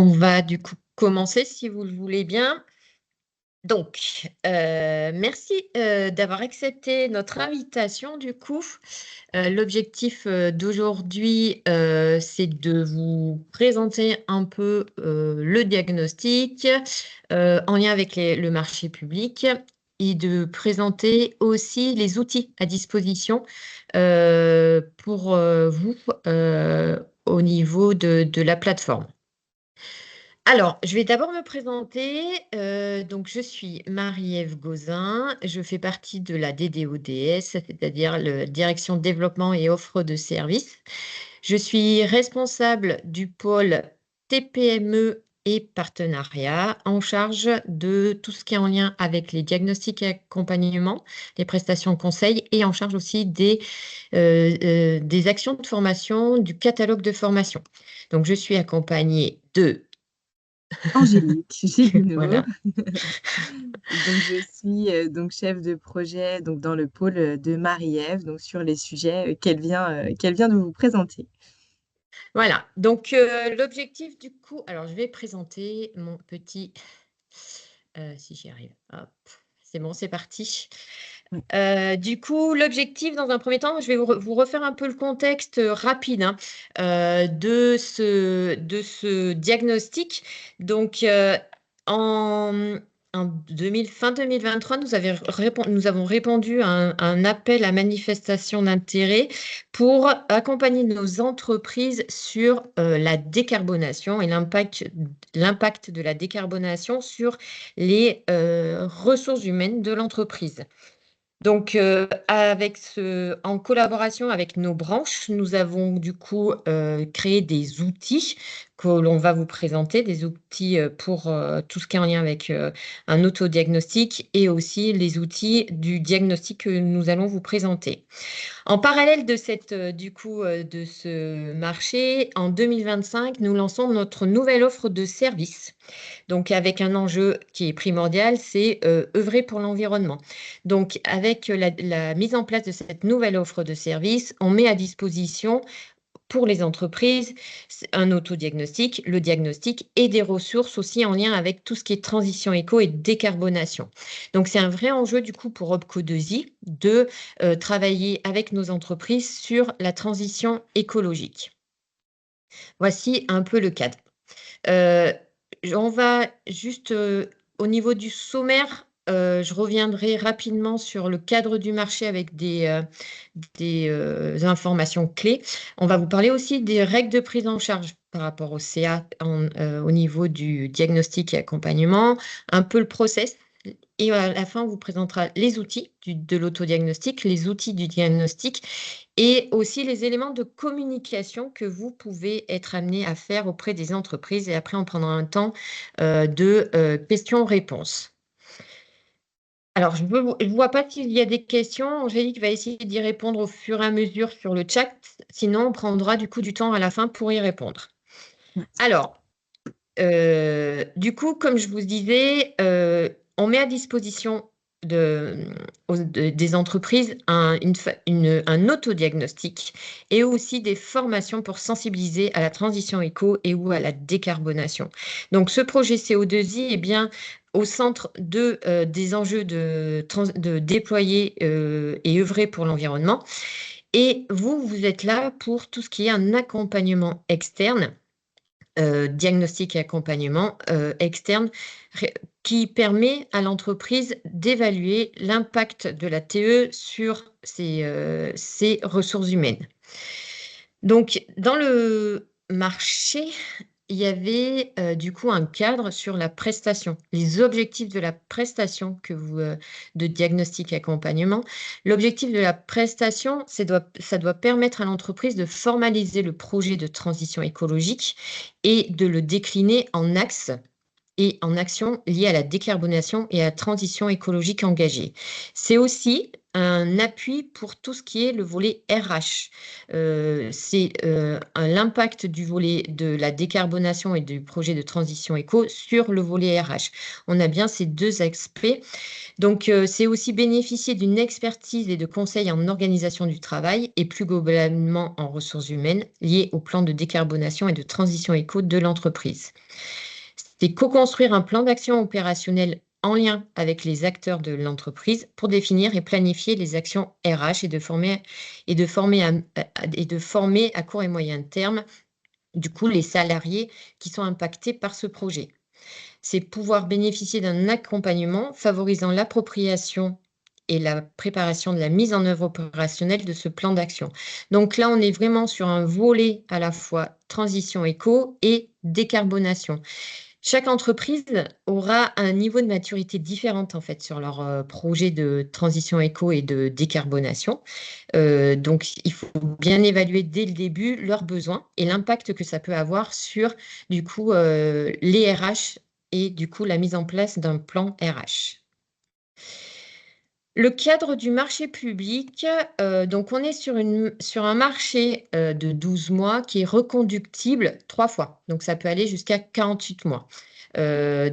On va du coup commencer si vous le voulez bien. Donc, merci, d'avoir accepté notre invitation du coup. L'objectif, d'aujourd'hui, c'est de vous présenter un peu, le diagnostic, en lien avec le marché public et de présenter aussi les outils à disposition, pour, vous, au niveau de la plateforme. Alors, je vais d'abord me présenter. Donc je suis Marie-Ève Gauzin, je fais partie de la DDODS, c'est-à-dire le Direction Développement et Offre de Services. Je suis responsable du pôle TPME et partenariat, en charge de tout ce qui est en lien avec les diagnostics et accompagnement, les prestations conseil et en charge aussi des actions de formation, du catalogue de formation. Donc je suis accompagnée de Angélique Gélineau. voilà. Donc je suis donc chef de projet donc dans le pôle de Marie-Ève, donc sur les sujets qu'elle vient de vous présenter. Voilà, donc l'objectif du coup, alors je vais présenter mon petit, si j'y arrive, hop, c'est bon, c'est parti. Ouais. Du coup, l'objectif dans un premier temps, je vais vous refaire un peu le contexte rapide, hein, de ce diagnostic. Donc, en, fin 2023, nous avons répondu à un appel à manifestation d'intérêt pour accompagner nos entreprises sur la décarbonation et l'impact de la décarbonation sur les ressources humaines de l'entreprise. Donc, en collaboration avec nos branches, nous avons du coup créé des outils que l'on va vous présenter, des outils pour tout ce qui est en lien avec un autodiagnostic et aussi les outils du diagnostic que nous allons vous présenter. En parallèle de ce marché, en 2025, nous lançons notre nouvelle offre de services. Donc, avec un enjeu qui est primordial, c'est œuvrer pour l'environnement. Donc, avec la mise en place de cette nouvelle offre de services, on met à disposition pour les entreprises un autodiagnostic, le diagnostic et des ressources aussi en lien avec tout ce qui est transition éco et décarbonation. Donc, c'est un vrai enjeu du coup pour Opco2i de travailler avec nos entreprises sur la transition écologique. Voici un peu le cadre. Euh, on va juste, au niveau du sommaire, je reviendrai rapidement sur le cadre du marché avec des informations clés. On va vous parler aussi des règles de prise en charge par rapport au CA au niveau du diagnostic et accompagnement, un peu le process. Et à la fin, on vous présentera les outils de l'autodiagnostic, les outils du diagnostic et aussi les éléments de communication que vous pouvez être amené à faire auprès des entreprises. Et après, on prendra un temps de questions-réponses. Alors, je ne vois pas s'il y a des questions. Angélique va essayer d'y répondre au fur et à mesure sur le chat. Sinon, on prendra du coup du temps à la fin pour y répondre. Ouais. Alors, du coup, comme je vous disais, on met à disposition des entreprises un autodiagnostic et aussi des formations pour sensibiliser à la transition éco et ou à la décarbonation. Donc, ce projet CO2i est bien au centre des enjeux de déployer et œuvrer pour l'environnement. Et vous êtes là pour tout ce qui est un accompagnement externe, diagnostic et accompagnement externe qui permet à l'entreprise d'évaluer l'impact de la TE sur ses ressources humaines. Donc, dans le marché, il y avait du coup un cadre sur la prestation, les objectifs de la prestation de diagnostic et accompagnement. L'objectif de la prestation, ça doit permettre à l'entreprise de formaliser le projet de transition écologique et de le décliner en axes et en actions liées à la décarbonation et à la transition écologique engagée. C'est aussi un appui pour tout ce qui est le volet RH. C'est l'impact du volet de la décarbonation et du projet de transition éco sur le volet RH. On a bien ces deux aspects. Donc, c'est aussi bénéficier d'une expertise et de conseils en organisation du travail et plus globalement en ressources humaines liées au plan de décarbonation et de transition éco de l'entreprise. C'est co-construire un plan d'action opérationnel en lien avec les acteurs de l'entreprise pour définir et planifier les actions RH et de former à court et moyen terme, du coup, les salariés qui sont impactés par ce projet. C'est pouvoir bénéficier d'un accompagnement favorisant l'appropriation et la préparation de la mise en œuvre opérationnelle de ce plan d'action. Donc là, on est vraiment sur un volet à la fois transition éco et décarbonation. Chaque entreprise aura un niveau de maturité différent en fait sur leur projet de transition éco et de décarbonation. Donc, il faut bien évaluer dès le début leurs besoins et l'impact que ça peut avoir sur du coup les RH et du coup la mise en place d'un plan RH. Le cadre du marché public, donc on est sur un marché de 12 mois qui est reconductible 3 fois. Donc ça peut aller jusqu'à 48 mois. C'est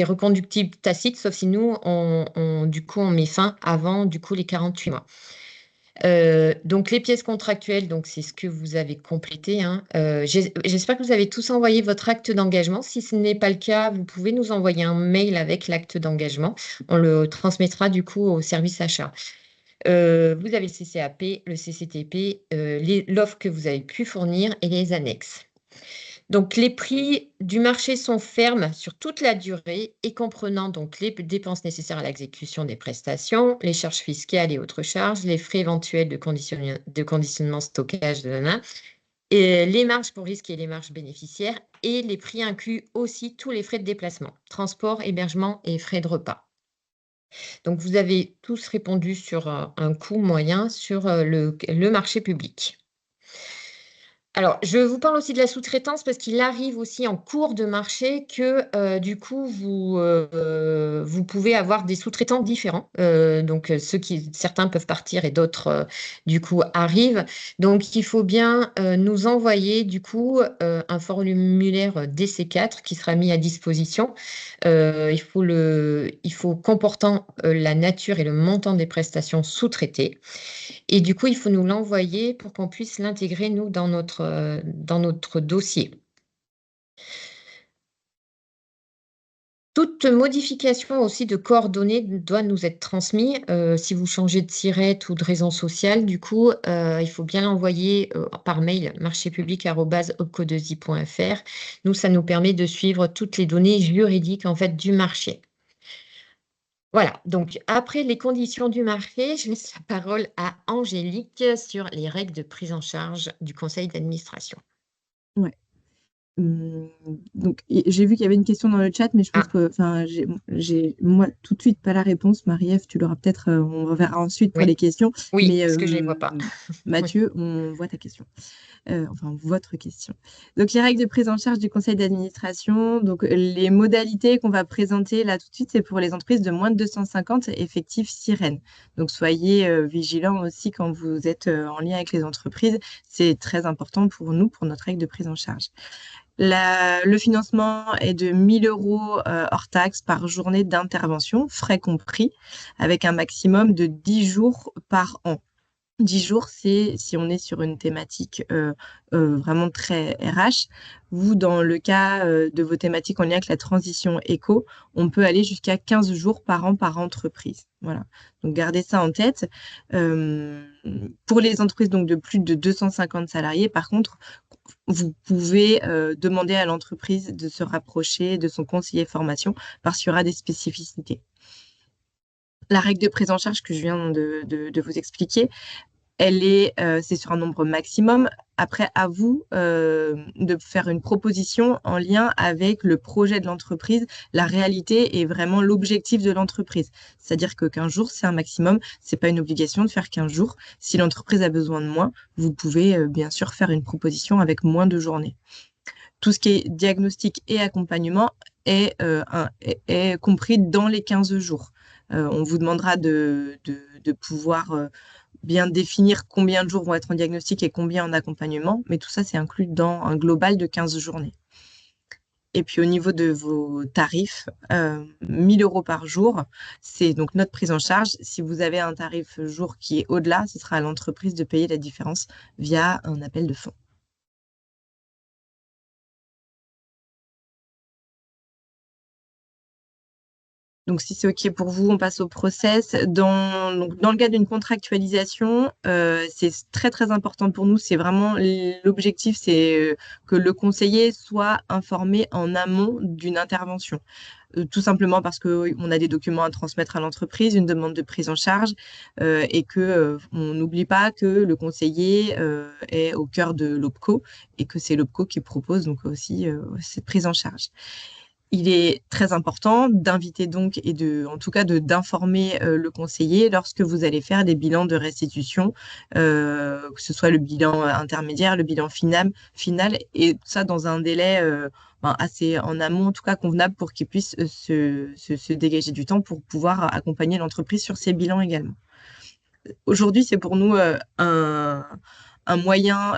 reconductible tacite, sauf si nous, du coup, on met fin avant du coup les 48 mois. Donc les pièces contractuelles, donc c'est ce que vous avez complété, hein. J'espère que vous avez tous envoyé votre acte d'engagement. Si ce n'est pas le cas, vous pouvez nous envoyer un mail avec l'acte d'engagement. On le transmettra du coup au service achat. Vous avez le CCAP, le CCTP, l'offre que vous avez pu fournir et les annexes. Donc, les prix du marché sont fermes sur toute la durée et comprenant donc les dépenses nécessaires à l'exécution des prestations, les charges fiscales et autres charges, les frais éventuels de conditionnement, stockage, et les marges pour risque et les marges bénéficiaires, et les prix incluent aussi tous les frais de déplacement, transport, hébergement et frais de repas. Donc, vous avez tous répondu sur un coût moyen sur le marché public. Alors, je vous parle aussi de la sous-traitance parce qu'il arrive aussi en cours de marché que du coup, vous pouvez avoir des sous-traitants différents. Donc, certains peuvent partir et d'autres, du coup, arrivent. Donc, il faut bien nous envoyer, du coup, un formulaire DC4 qui sera mis à disposition. Il faut comportant la nature et le montant des prestations sous-traitées. Et du coup, il faut nous l'envoyer pour qu'on puisse l'intégrer, nous, dans notre dossier. Toute modification aussi de coordonnées doit nous être transmise. Si vous changez de SIRET ou de raison sociale, du coup, il faut bien l'envoyer par mail marchéspublic@opco2i.fr. Nous, ça nous permet de suivre toutes les données juridiques en fait du marché. Voilà, donc après les conditions du marché, je laisse la parole à Angélique sur les règles de prise en charge du conseil d'administration. Ouais. Donc, j'ai vu qu'il y avait une question dans le chat, mais je pense Ah, que, enfin, j'ai moi tout de suite pas la réponse. Marie-Ève, tu l'auras peut-être. On verra ensuite pour oui, les questions. oui, Mais parce que je ne les vois pas. Oui. Mathieu, on voit ta question. Enfin, votre question. Donc, les règles de prise en charge du conseil d'administration. Donc, les modalités qu'on va présenter là tout de suite, c'est pour les entreprises de moins de 250 effectifs sirènes. Donc, soyez vigilants aussi quand vous êtes en lien avec les entreprises. C'est très important pour nous, pour notre règle de prise en charge. Le financement est de 1 000 € hors taxe par journée d'intervention, frais compris, avec un maximum de 10 jours par an. 10 jours, c'est si on est sur une thématique vraiment très RH. Vous, dans le cas de vos thématiques en lien avec la transition éco, on peut aller jusqu'à 15 jours par an par entreprise. Voilà. Donc, gardez ça en tête. Pour les entreprises donc, de plus de 250 salariés, par contre, vous pouvez demander à l'entreprise de se rapprocher de son conseiller formation parce qu'il y aura des spécificités. La règle de prise en charge que je viens de vous expliquer, c'est sur un nombre maximum. Après, à vous de faire une proposition en lien avec le projet de l'entreprise, la réalité et vraiment l'objectif de l'entreprise. C'est-à-dire que 15 jours, c'est un maximum. C'est pas une obligation de faire 15 jours. Si l'entreprise a besoin de moins, vous pouvez bien sûr faire une proposition avec moins de journées. tout ce qui est diagnostic et accompagnement est compris dans les 15 jours. On vous demandera de pouvoir bien définir combien de jours vont être en diagnostic et combien en accompagnement, mais tout ça, c'est inclus dans un global de 15 journées. Et puis au niveau de vos tarifs, 1 000 € par jour, c'est donc notre prise en charge. Si vous avez un tarif jour qui est au-delà, ce sera à l'entreprise de payer la différence via un appel de fonds. Donc, si c'est OK pour vous, on passe au process. Dans le cadre d'une contractualisation, c'est très, très important pour nous. C'est vraiment l'objectif, c'est que le conseiller soit informé en amont d'une intervention. Tout simplement parce qu'on a des documents à transmettre à l'entreprise, une demande de prise en charge, et qu'on n'oublie pas que le conseiller est au cœur de l'OPCO et que c'est l'OPCO qui propose donc aussi cette prise en charge. Il est très important d'inviter donc et en tout cas d'informer le conseiller lorsque vous allez faire des bilans de restitution, que ce soit le bilan intermédiaire, le bilan final, et ça dans un délai assez en amont, en tout cas convenable pour qu'il puisse se dégager du temps pour pouvoir accompagner l'entreprise sur ses bilans également. Aujourd'hui, c'est pour nous un moyen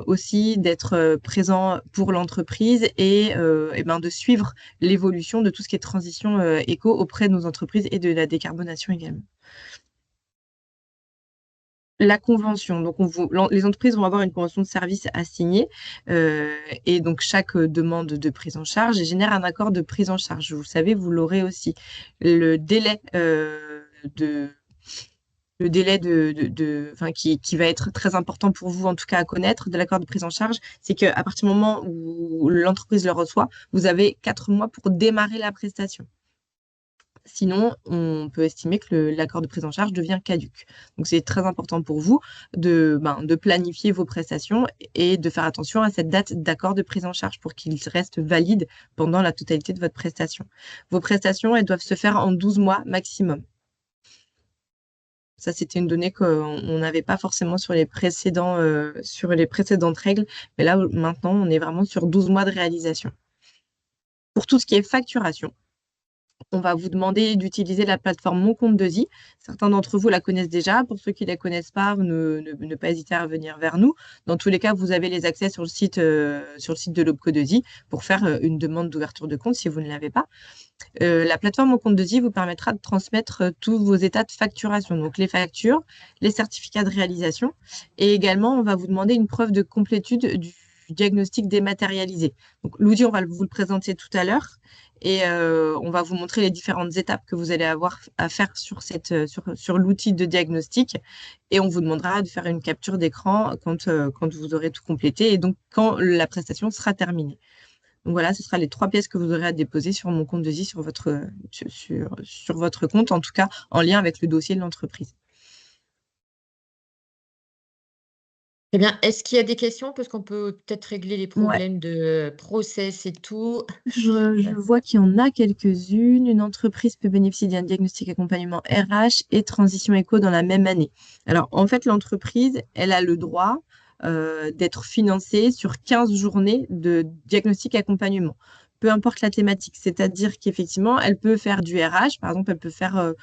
aussi d'être présent pour l'entreprise et de suivre l'évolution de tout ce qui est transition éco auprès de nos entreprises et de la décarbonation également. La convention, donc les entreprises vont avoir une convention de service à signer et donc chaque demande de prise en charge génère un accord de prise en charge. Vous le savez, vous l'aurez aussi. Le délai qui va être très important pour vous, en tout cas à connaître, de l'accord de prise en charge, c'est qu'à partir du moment où l'entreprise le reçoit, vous avez 4 mois pour démarrer la prestation. Sinon, on peut estimer que l'accord de prise en charge devient caduc. Donc, c'est très important pour vous de planifier vos prestations et de faire attention à cette date d'accord de prise en charge pour qu'il reste valide pendant la totalité de votre prestation. Vos prestations, elles doivent se faire en 12 mois maximum. Ça, c'était une donnée qu'on n'avait pas forcément sur les précédentes règles. Mais là, maintenant, on est vraiment sur 12 mois de réalisation. Pour tout ce qui est facturation, on va vous demander d'utiliser la plateforme Mon Compte 2i. Certains d'entre vous la connaissent déjà. Pour ceux qui ne la connaissent pas, ne pas hésiter à revenir vers nous. Dans tous les cas, vous avez les accès sur le site de l'OPCO 2i pour faire une demande d'ouverture de compte si vous ne l'avez pas. La plateforme Mon Compte 2i vous permettra de transmettre tous vos états de facturation, donc les factures, les certificats de réalisation. Et également, on va vous demander une preuve de complétude du diagnostic dématérialisé. Donc, l'outil, on va vous le présenter tout à l'heure. Et on va vous montrer les différentes étapes que vous allez avoir à faire sur l'outil de diagnostic. Et on vous demandera de faire une capture d'écran quand vous aurez tout complété et donc quand la prestation sera terminée. Donc voilà, ce sera les 3 pièces que vous aurez à déposer sur Mon Compte 2i sur votre compte, en tout cas en lien avec le dossier de l'entreprise. Eh bien, est-ce qu'il y a des questions? Parce qu'on peut peut-être régler les problèmes de process et tout. Je vois qu'il y en a quelques-unes. Une entreprise peut bénéficier d'un diagnostic accompagnement RH et transition éco dans la même année. Alors, en fait, l'entreprise, elle a le droit d'être financée sur 15 journées de diagnostic accompagnement. Peu importe la thématique, c'est-à-dire qu'effectivement, elle peut faire du RH, par exemple, elle peut faire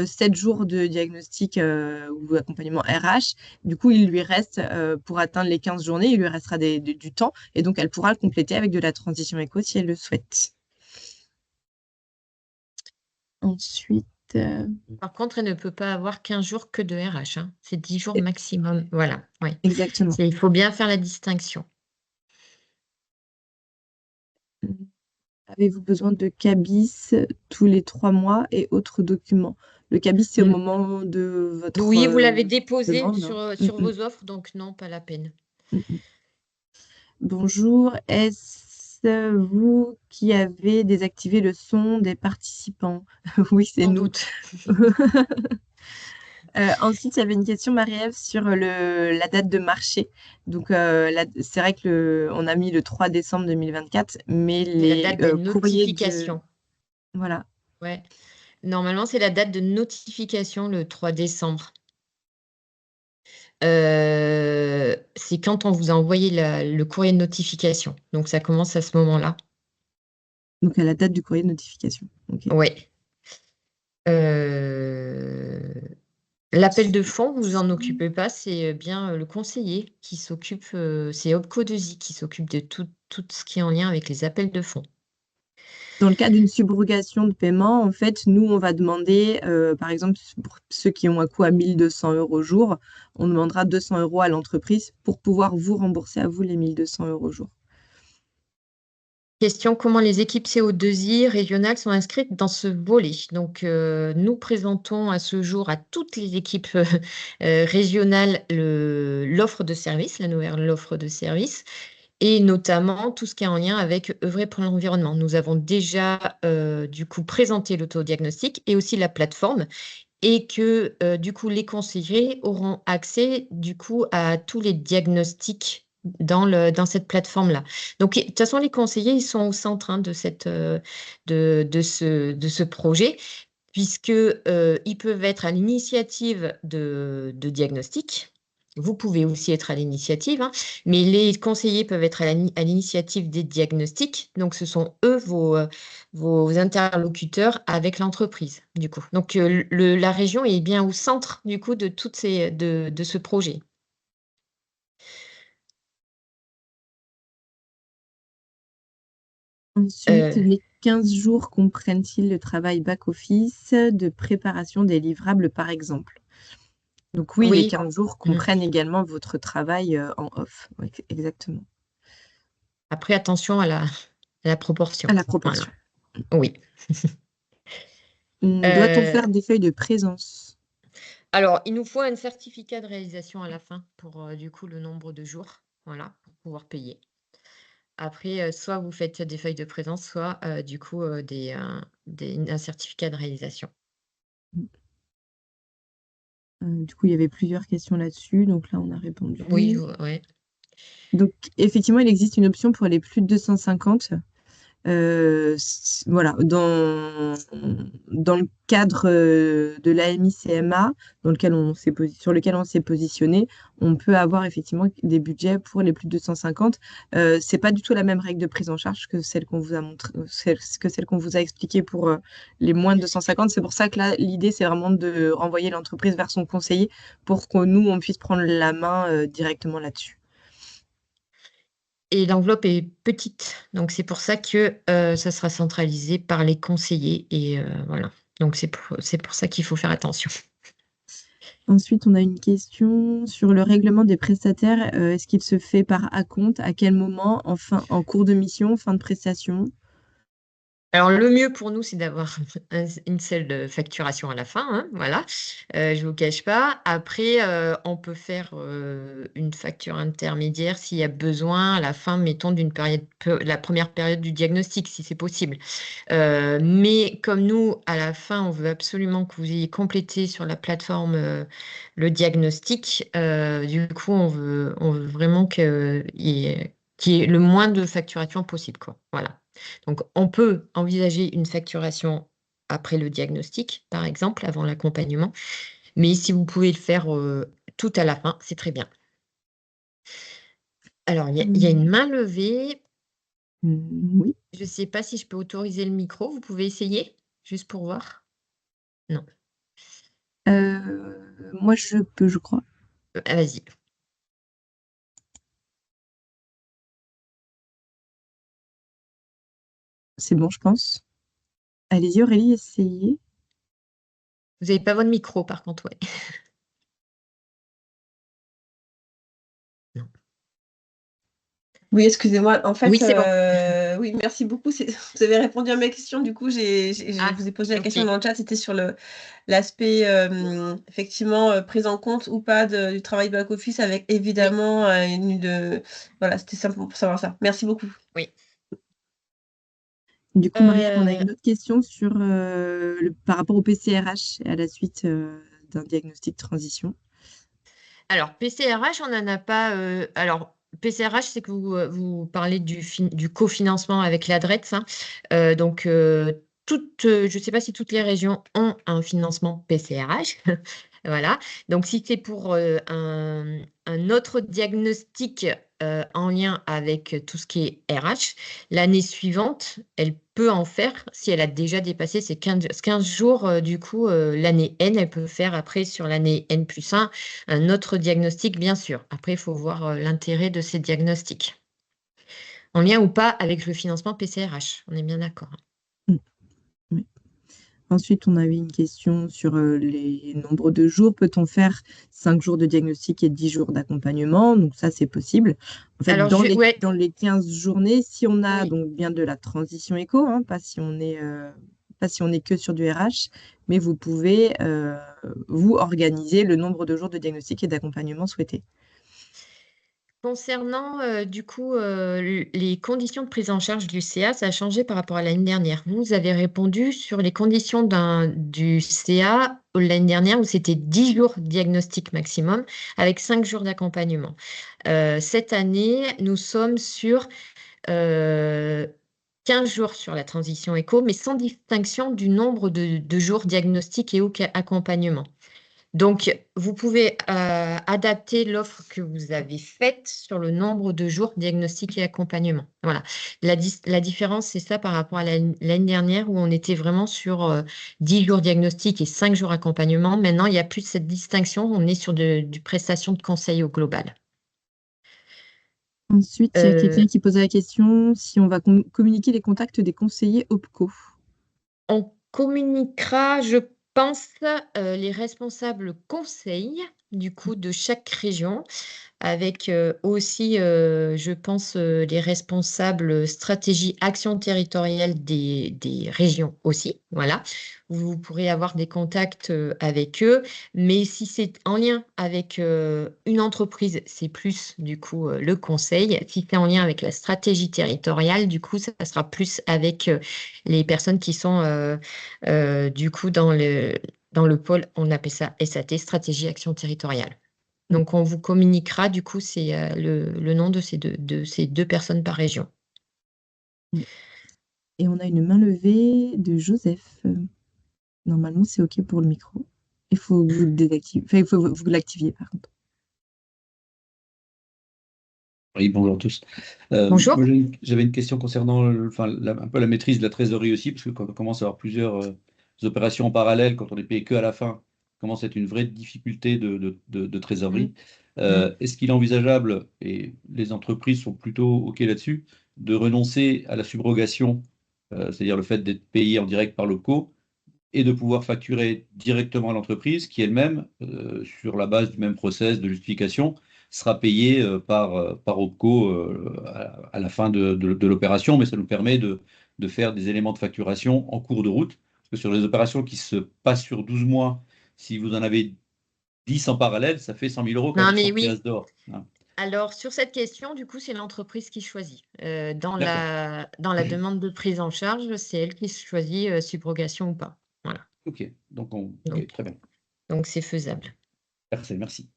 7 jours de diagnostic ou accompagnement RH. Du coup, il lui reste, pour atteindre les 15 journées, il lui restera du temps et donc elle pourra le compléter avec de la transition éco si elle le souhaite. Ensuite, Par contre, elle ne peut pas avoir 15 jours que de RH, hein. C'est 10 jours maximum. Voilà, oui. exactement. Il faut bien faire la distinction. Avez-vous besoin de CABIS tous les 3 mois et autres documents? Le CABIS, c'est au moment de votre Oui, vous l'avez déposé demande, sur vos offres, donc non, pas la peine. Bonjour, est-ce vous qui avez désactivé le son des participants? Oui, c'est Sans nous. doute. Ensuite, il y avait une question, Marie-Ève, sur la date de marché. Donc, c'est vrai qu'on a mis le 3 décembre 2024, mais C'est la date de courriers notification. Voilà. Ouais. Normalement, c'est la date de notification, le 3 décembre. c'est quand on vous a envoyé le courrier de notification. Donc, ça commence à ce moment-là. Donc, à la date du courrier de notification. OK. Oui. L'appel de fonds, vous vous en occupez pas, c'est bien le conseiller qui s'occupe, c'est Opco2i qui s'occupe de tout ce qui est en lien avec les appels de fonds. Dans le cas d'une subrogation de paiement, en fait, nous, on va demander, par exemple, pour ceux qui ont un coût à 1 200 € jour, on demandera 200 € à l'entreprise pour pouvoir vous rembourser à vous les 1 200 € jour. Question, comment les équipes CO2i régionales sont inscrites dans ce volet? Donc, nous présentons à ce jour à toutes les équipes régionales l'offre de service, la nouvelle offre de service, et notamment tout ce qui est en lien avec œuvrer pour l'environnement. Nous avons déjà du coup présenté l'autodiagnostic et aussi la plateforme, et que du coup les conseillers auront accès du coup à tous les diagnostics dans cette plateforme-là. Donc, de toute façon, les conseillers, ils sont au centre de ce projet, puisque ils peuvent être à l'initiative de diagnostic. Vous pouvez aussi être à l'initiative, hein, mais les conseillers peuvent être à l'initiative des diagnostics. Donc, ce sont eux vos interlocuteurs avec l'entreprise, du coup. Donc, la région est bien au centre, du coup, de ce projet. Ensuite, les 15 jours comprennent-ils le travail back-office de préparation des livrables, par exemple? Donc oui, les Oui. 15 jours comprennent également votre travail en off. Oui, exactement. Après, attention à la proportion. À la Voilà. proportion. Oui. Doit-on faire des feuilles de présence? Alors, il nous faut un certificat de réalisation à la fin pour, du coup, le nombre de jours, voilà, pour pouvoir payer. Après, soit vous faites des feuilles de présence, soit, du coup, un certificat de réalisation. Du coup, il y avait plusieurs questions là-dessus, donc là, on a répondu. Oui, ouais. Donc effectivement, il existe une option pour les plus de 250. Voilà, dans le cadre de l'AMI-CMA, sur lequel on s'est positionné, on peut avoir effectivement des budgets pour les plus de 250. C'est pas du tout la même règle de prise en charge que celle qu'on vous a celle qu'on vous a expliquée pour les moins de 250. C'est pour ça que là, l'idée, c'est vraiment de renvoyer l'entreprise vers son conseiller pour que nous, on puisse prendre la main directement là-dessus. Et l'enveloppe est petite, donc c'est pour ça que, ça sera centralisé par les conseillers et voilà. Donc c'est pour ça qu'il faut faire attention. Ensuite, on a une question sur le règlement des prestataires. Est-ce qu'il se fait par acompte? À quel moment? En cours de mission, fin de prestation? Alors, le mieux pour nous, c'est d'avoir une seule facturation à la fin, hein, voilà. Je ne vous cache pas. Après, on peut faire une facture intermédiaire s'il y a besoin à la fin, mettons, la première période du diagnostic, si c'est possible. Mais comme nous, à la fin, on veut absolument que vous ayez complété sur la plateforme le diagnostic, du coup, on veut vraiment qu'il y ait le moins de facturation possible, quoi. Voilà. Donc, on peut envisager une facturation après le diagnostic, par exemple, avant l'accompagnement. Mais si vous pouvez le faire tout à la fin, c'est très bien. Alors, il y a une main levée. Oui. Je ne sais pas si je peux autoriser le micro. Vous pouvez essayer, juste pour voir? Non. Moi, je peux, je crois. Vas-y. C'est bon, je pense. Allez-y, Aurélie, essayez. Vous n'avez pas votre micro, par contre, ouais. Non. Oui, excusez-moi. En fait, Oui, c'est bon. oui, merci beaucoup. Vous avez répondu à ma question. Du coup, je vous ai posé la question OK. dans le chat. C'était sur l'aspect, effectivement, prise en compte ou pas du travail back-office avec Oui, évidemment voilà, c'était simplement pour savoir ça. Merci beaucoup. oui. Du coup, Marianne, on a une autre question par rapport au PCRH et à la suite d'un diagnostic transition. Alors, PCRH, on n'en a pas. Alors, PCRH, c'est que vous parlez du cofinancement avec l'ADRETS, hein. Donc, je ne sais pas si toutes les régions ont un financement PCRH. Voilà. Donc, si c'est pour un autre diagnostic en lien avec tout ce qui est RH, l'année suivante, elle peut en faire, si elle a déjà dépassé ces 15 jours, du coup, l'année N, elle peut faire après sur l'année N+1 un autre diagnostic, bien sûr. Après, il faut voir l'intérêt de ces diagnostics. En lien ou pas avec le financement PCRH, on est bien d'accord. Oui. Ensuite, on avait une question sur les nombres de jours. Peut-on faire 5 jours de diagnostic et 10 jours d'accompagnement? Donc ça, c'est possible. En fait, Alors, ouais, dans les 15 journées, si on a oui. donc bien de la transition éco, hein, pas si on est que sur du RH, mais vous pouvez vous organiser le nombre de jours de diagnostic et d'accompagnement souhaité. Concernant du coup les conditions de prise en charge du CA, ça a changé par rapport à l'année dernière. Vous avez répondu sur les conditions du CA l'année dernière où c'était 10 jours diagnostic maximum avec 5 jours d'accompagnement. Cette année, nous sommes sur 15 jours sur la transition éco, mais sans distinction du nombre de jours diagnostic et ou accompagnement. Donc, vous pouvez adapter l'offre que vous avez faite sur le nombre de jours diagnostic et accompagnement. Voilà. La différence, c'est ça par rapport à l'année dernière où on était vraiment sur 10 jours diagnostic et 5 jours accompagnement. Maintenant, il n'y a plus cette distinction. On est sur du prestation de conseil au global. Ensuite, il y a quelqu'un Euh, qui posait la question si on va communiquer les contacts des conseillers OPCO. On communiquera, je pense, les responsables conseils du coup de chaque région avec aussi, je pense, les responsables stratégie action territoriale des régions aussi. Voilà. Vous pourrez avoir des contacts avec eux, mais si c'est en lien avec une entreprise, c'est plus du coup le conseil. Si c'est en lien avec la stratégie territoriale, du coup, ça sera plus avec les personnes qui sont du coup dans le pôle, on appelle ça SAT, stratégie action territoriale. Donc, on vous communiquera, du coup, c'est le nom de ces deux personnes par région. Et on a une main levée de Joseph. Normalement, c'est OK pour le micro. Il faut que vous le désactiviez. Enfin, il faut que vous l'activiez, par contre. Oui, bonjour à tous. Bonjour. Moi, j'avais une question concernant un peu la maîtrise de la trésorerie aussi, parce que quand on commence à avoir plusieurs opérations en parallèle, quand on est payé que à la fin, commence à être une vraie difficulté de trésorerie. Est-ce qu'il est envisageable, et les entreprises sont plutôt OK là-dessus, de renoncer à la subrogation, c'est-à-dire le fait d'être payé en direct par l'OPCO, et de pouvoir facturer directement à l'entreprise qui elle-même, sur la base du même process de justification, sera payée par OPCO à la fin de l'opération, mais ça nous permet de faire des éléments de facturation en cours de route. Parce que sur les opérations qui se passent sur 12 mois, si vous en avez 10 en parallèle, ça fait 100 000 euros quand Non, même mais sans oui. pièce d'or. Hein. Alors, sur cette question, du coup, c'est l'entreprise qui choisit. Dans D'accord. la demande de prise en charge, c'est elle qui choisit subrogation ou pas. Voilà. OK. OK, très bien. Donc, c'est faisable. Parfait, merci.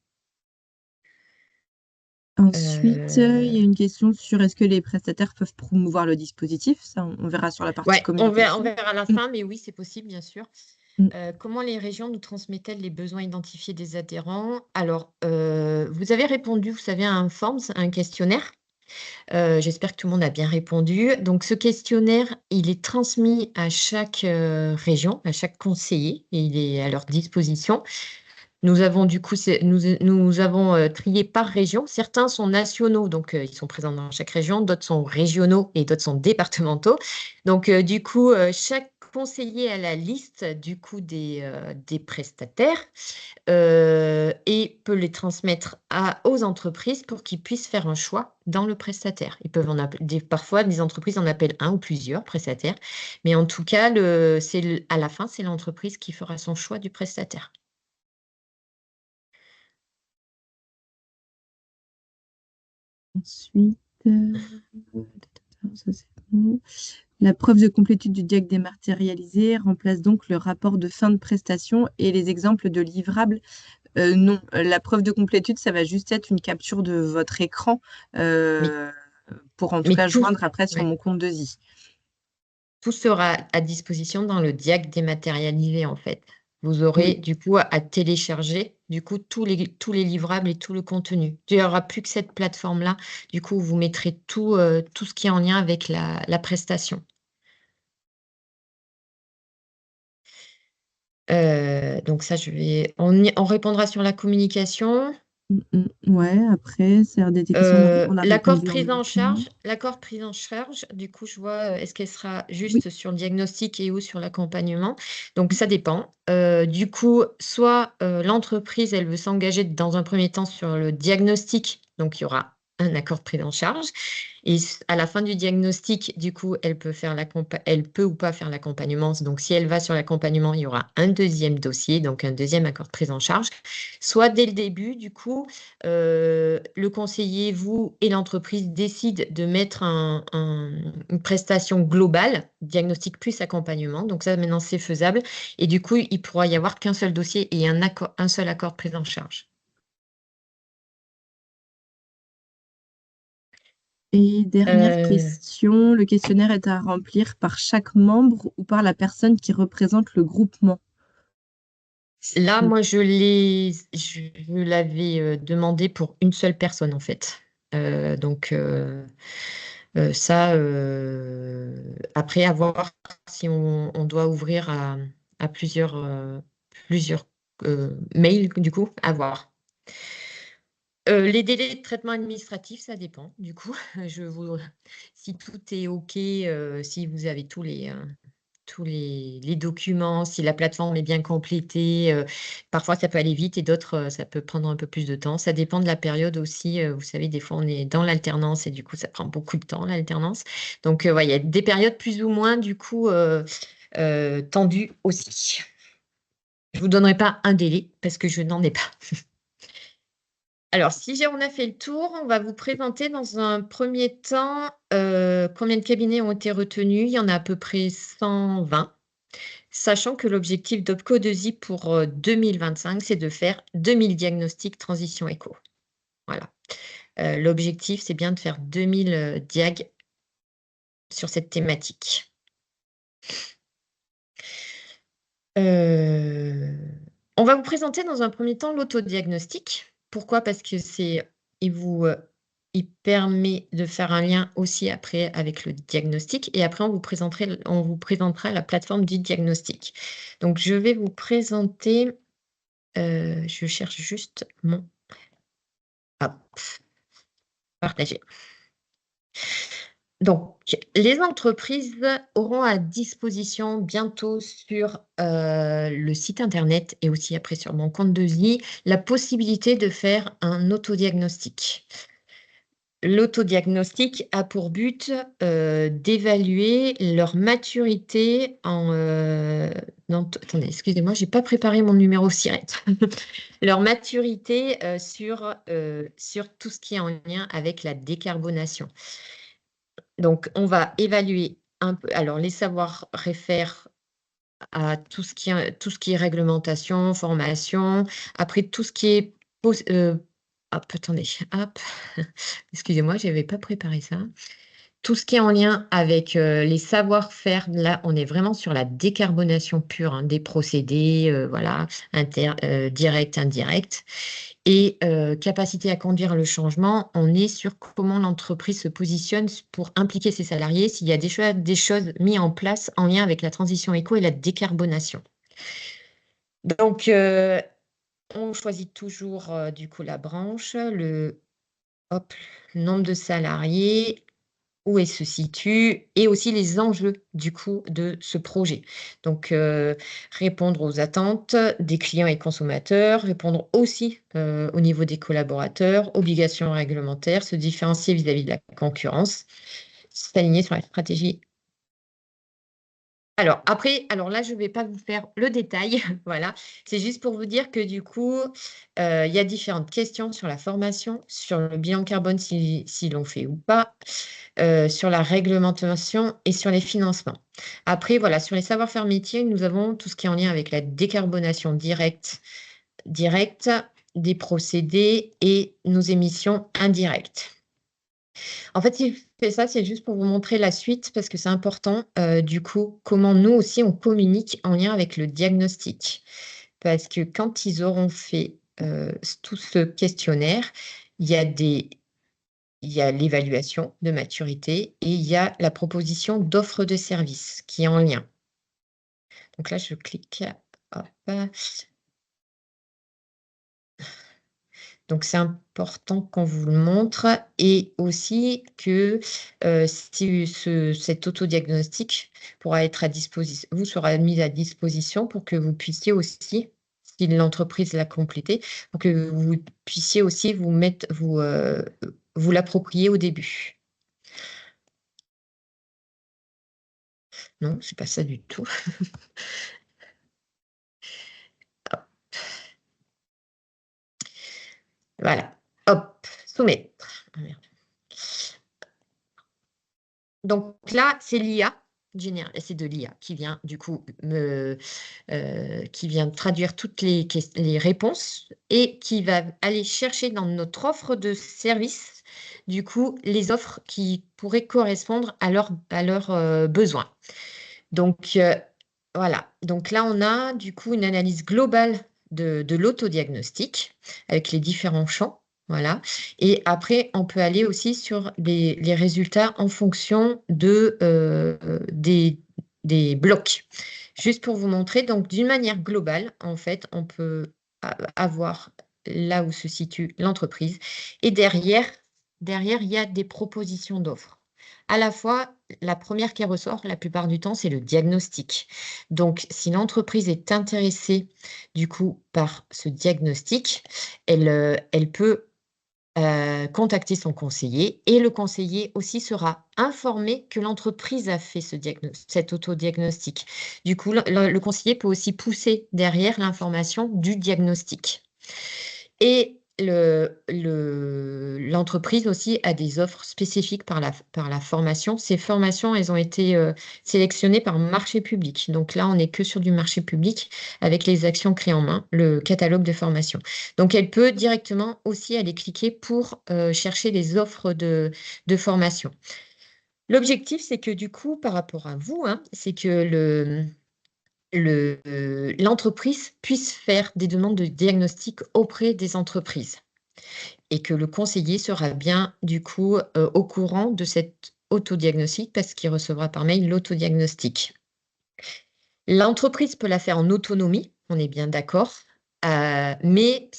Ensuite, il y a une question sur est-ce que les prestataires peuvent promouvoir le dispositif? Ça, on verra sur la partie Ouais, on communication. verra à la fin, mais oui, c'est possible, bien sûr. Mm. Comment les régions nous transmettent-elles les besoins identifiés des adhérents? Alors, vous avez répondu, vous savez, à un forms, un questionnaire. J'espère que tout le monde a bien répondu. Donc, ce questionnaire, il est transmis à chaque région, à chaque conseiller, et il est à leur disposition. Nous avons du coup, nous avons trié par région. Certains sont nationaux, donc ils sont présents dans chaque région. D'autres sont régionaux et d'autres sont départementaux. Donc, du coup, chaque conseiller a la liste du coup des prestataires et peut les transmettre aux entreprises pour qu'ils puissent faire un choix dans le prestataire. Ils peuvent parfois, des entreprises en appellent un ou plusieurs prestataires, mais en tout cas, à la fin, c'est l'entreprise qui fera son choix du prestataire. Ensuite, ça, c'est bon. La preuve de complétude du diag dématérialisé remplace donc le rapport de fin de prestation et les exemples de livrables. Non, la preuve de complétude, ça va juste être une capture de votre écran pour en tout cas joindre après sur ouais, mon compte de Zi. tout sera à disposition dans le diag dématérialisé en fait. Vous aurez Oui. du coup à télécharger du coup tous les livrables et tout le contenu. Il n'y aura plus que cette plateforme-là. Du coup, vous mettrez tout ce qui est en lien avec la prestation. Donc ça, on répondra sur la communication. Ouais, après, c'est des questions, on a L'accord répondu en prise même en temps. charge, du coup, je vois, est-ce qu'elle sera Oui. juste sur le diagnostic et ou sur l'accompagnement? Donc ça dépend. Du coup, soit, l'entreprise, elle veut s'engager dans un premier temps sur le diagnostic, donc il y aura un accord de prise en charge et à la fin du diagnostic, du coup, elle peut ou pas faire l'accompagnement. Donc si elle va sur l'accompagnement, il y aura un deuxième dossier, donc un deuxième accord de prise en charge. Soit dès le début, du coup, le conseiller, vous et l'entreprise décident de mettre une prestation globale, diagnostic plus accompagnement. Donc ça, maintenant, c'est faisable. Et du coup, il pourra y avoir qu'un seul dossier et un seul accord de prise en charge. Et dernière Euh, question, le questionnaire est à remplir par chaque membre ou par la personne qui représente le groupement? Là, moi, je l'avais demandé pour une seule personne, en fait. Donc, ça, après, à voir si on doit ouvrir à plusieurs mails, du coup, à voir. Les délais de traitement administratif, ça dépend, du coup. Si tout est OK, si vous avez tous les documents, si la plateforme est bien complétée, parfois ça peut aller vite et d'autres, ça peut prendre un peu plus de temps. Ça dépend de la période aussi, vous savez, des fois on est dans l'alternance et du coup ça prend beaucoup de temps l'alternance. Donc, ouais, il y a des périodes plus ou moins du coup, tendues aussi. Je vous donnerai pas un délai parce que je n'en ai pas. Alors, si on a fait le tour, on va vous présenter dans un premier temps, combien de cabinets ont été retenus. Il y en a à peu près 120. Sachant que l'objectif d'Opco2i pour 2025, c'est de faire 2000 diagnostics transition éco. Voilà. L'objectif, c'est bien de faire 2000 diag sur cette thématique. On va vous présenter dans un premier temps l'autodiagnostic. Pourquoi? Parce que il permet de faire un lien aussi après avec le diagnostic et après on vous présentera la plateforme du diagnostic. Donc je vais vous présenter, je cherche juste mon hop, partager. Donc, les entreprises auront à disposition bientôt sur le site internet et aussi après sur mon compte de vie la possibilité de faire un autodiagnostic. L'autodiagnostic a pour but d'évaluer leur maturité attendez, excusez-moi, j'ai pas préparé mon numéro SIRET. Leur maturité sur tout ce qui est en lien avec la décarbonation. Donc, on va évaluer un peu, alors les savoirs réfèrent à tout ce qui est réglementation, formation, après tout ce qui est hop, attendez, hop, excusez-moi, je n'avais pas préparé ça. Tout ce qui est en lien avec les savoir-faire, là, on est vraiment sur la décarbonation pure, hein, des procédés, voilà, direct, indirect. Et capacité à conduire le changement, on est sur comment l'entreprise se positionne pour impliquer ses salariés s'il y a des choses mises en place en lien avec la transition éco et la décarbonation. Donc, on choisit toujours du coup la branche, le nombre de salariés, où elle se situe et aussi les enjeux du coup de ce projet. Donc, répondre aux attentes des clients et consommateurs, répondre aussi au niveau des collaborateurs, obligations réglementaires, se différencier vis-à-vis de la concurrence, s'aligner sur la stratégie. Alors là, je ne vais pas vous faire le détail, voilà. C'est juste pour vous dire que du coup, il y a différentes questions sur la formation, sur le bilan carbone si l'on fait ou pas, sur la réglementation et sur les financements. Après, voilà, sur les savoir-faire métiers, nous avons tout ce qui est en lien avec la décarbonation directe, des procédés et nos émissions indirectes. En fait, si je fais ça, c'est juste pour vous montrer la suite parce que c'est important, du coup, comment nous aussi on communique en lien avec le diagnostic. Parce que quand ils auront fait, tout ce questionnaire, il y a des il y a l'évaluation de maturité et il y a la proposition d'offre de service qui est en lien. Donc là, je clique, hop. Donc c'est important qu'on vous le montre et aussi que, si cet autodiagnostic pourra être vous sera mis à disposition pour que vous puissiez aussi, si l'entreprise l'a complété, pour que vous puissiez aussi vous l'approprier au début. Non, c'est pas ça du tout. Voilà, hop, soumettre. Ah merde. Donc là, c'est l'IA, c'est de l'IA qui vient du coup qui vient traduire toutes les réponses et qui va aller chercher dans notre offre de service, du coup, les offres qui pourraient correspondre à leurs besoins. Donc, voilà. Donc là, on a du coup une analyse globale de l'autodiagnostic avec les différents champs. Voilà. Et après, on peut aller aussi sur les résultats en fonction des blocs. Juste pour vous montrer, donc d'une manière globale, en fait, on peut avoir là où se situe l'entreprise. Et derrière, il y a des propositions d'offres. À la fois, la première qui ressort, la plupart du temps, c'est le diagnostic. Donc, si l'entreprise est intéressée, du coup, par ce diagnostic, elle peut contacter son conseiller et le conseiller aussi sera informé que l'entreprise a fait cet autodiagnostic. Du coup, le conseiller peut aussi pousser derrière l'information du diagnostic. Et l'entreprise aussi a des offres spécifiques par la formation. Ces formations, elles ont été sélectionnées par marché public. Donc là, on n'est que sur du marché public avec les actions clés en main, le catalogue de formation. Donc elle peut directement aussi aller cliquer pour chercher les offres de formation. L'objectif, c'est que du coup, par rapport à vous, c'est que l'entreprise puisse faire des demandes de diagnostic auprès des entreprises et que le conseiller sera bien du coup au courant de cet autodiagnostic parce qu'il recevra par mail l'autodiagnostic. L'entreprise peut la faire en autonomie, on est bien d'accord, mais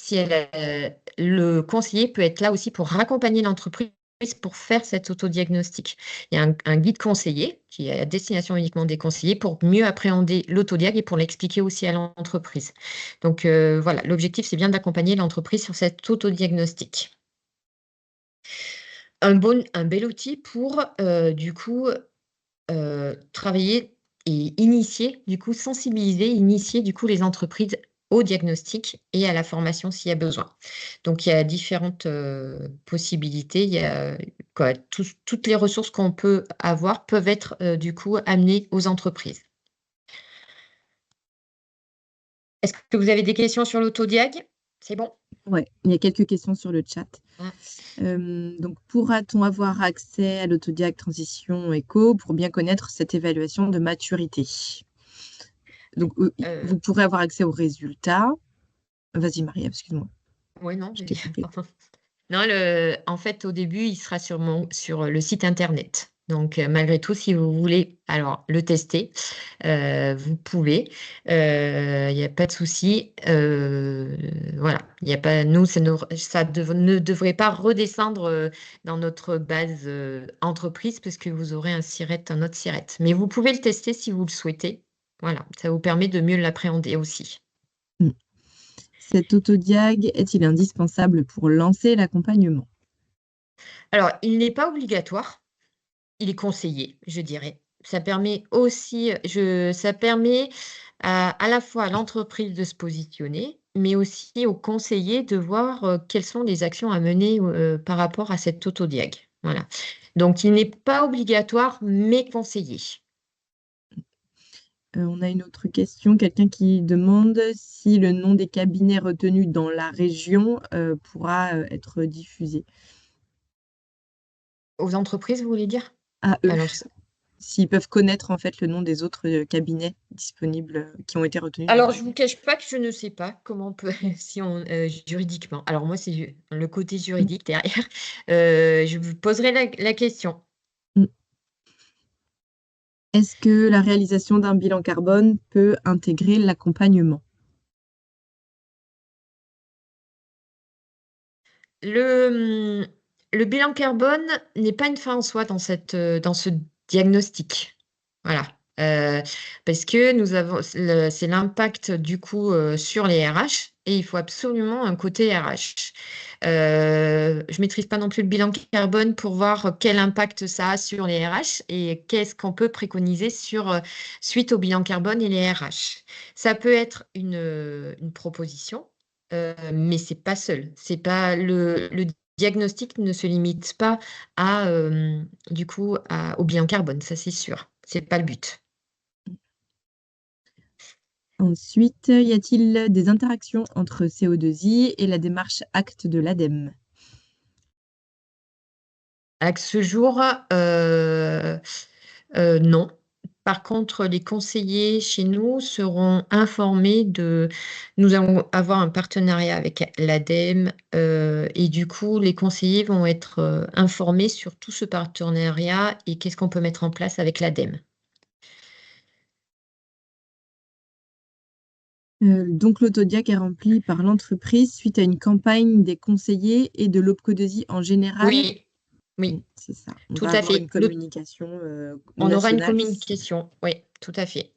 le conseiller peut être là aussi pour raccompagner l'entreprise pour faire cet autodiagnostic. Il y a un guide conseiller qui est à destination uniquement des conseillers pour mieux appréhender l'autodiag et pour l'expliquer aussi à l'entreprise. Donc voilà, l'objectif, c'est bien d'accompagner l'entreprise sur cet autodiagnostic. Un bel outil pour du coup travailler et initier, du coup sensibiliser, initier du coup les entreprises au diagnostic et à la formation s'il y a besoin. Donc il y a différentes possibilités, il y a toutes les ressources qu'on peut avoir peuvent être du coup amenées aux entreprises. Est-ce que vous avez des questions sur l'autodiag? C'est bon? Ouais, il y a quelques questions sur le chat. Ah. Donc, pourra-t-on avoir accès à l'autodiag transition éco pour bien connaître cette évaluation de maturité? Donc, vous pourrez avoir accès aux résultats. Vas-y, Maria, excuse-moi. Oui, non, Je t'ai coupé. non, en fait, au début, il sera sur le site internet. Donc, malgré tout, si vous voulez alors le tester, vous pouvez. Il n'y a pas de souci. Voilà, il n'y a pas, nous, ça ne devrait pas redescendre dans notre base entreprise parce que vous aurez un autre SIRET. Mais vous pouvez le tester si vous le souhaitez. Voilà, ça vous permet de mieux l'appréhender aussi. Cet autodiag est-il indispensable pour lancer l'accompagnement? Alors, il n'est pas obligatoire. Il est conseillé, je dirais. Ça permet aussi, ça permet à la fois à l'entreprise de se positionner, mais aussi au conseiller de voir quelles sont les actions à mener par rapport à cet autodiag. Voilà. Donc, il n'est pas obligatoire, mais conseillé. On a une autre question, quelqu'un qui demande si le nom des cabinets retenus dans la région pourra être diffusé. Aux entreprises, vous voulez dire? À eux, Alors, s'ils peuvent connaître en fait le nom des autres cabinets disponibles qui ont été retenus alors, je ne vous cache pas que je ne sais pas comment on peut, si on, juridiquement. Alors moi, c'est le côté juridique derrière. Je vous poserai la question. Mm. Est-ce que la réalisation d'un bilan carbone peut intégrer l'accompagnement? Le, le bilan carbone n'est pas une fin en soi dans ce diagnostic. Voilà. Parce que c'est l'impact du coup sur les RH et il faut absolument un côté RH. Je maîtrise pas non plus le bilan carbone pour voir quel impact ça a sur les RH et qu'est-ce qu'on peut préconiser suite au bilan carbone et les RH. Ça peut être une proposition. Mais c'est pas seul. C'est pas le diagnostic ne se limite pas du coup au bilan carbone, ça c'est sûr. C'est pas le but. Ensuite, y a-t-il des interactions entre CO2i et la démarche acte de l'ADEME? À ce jour, non. Par contre, les conseillers chez nous seront informés nous allons avoir un partenariat avec l'ADEME et du coup, les conseillers vont être informés sur tout ce partenariat et qu'est-ce qu'on peut mettre en place avec l'ADEME. Donc l'autodiag est rempli par l'entreprise suite à une campagne des conseillers et de l'OPCO2I en général. Oui, oui, C'est ça. On tout va à avoir fait. une communication On aura une nationale. communication, oui, tout à fait.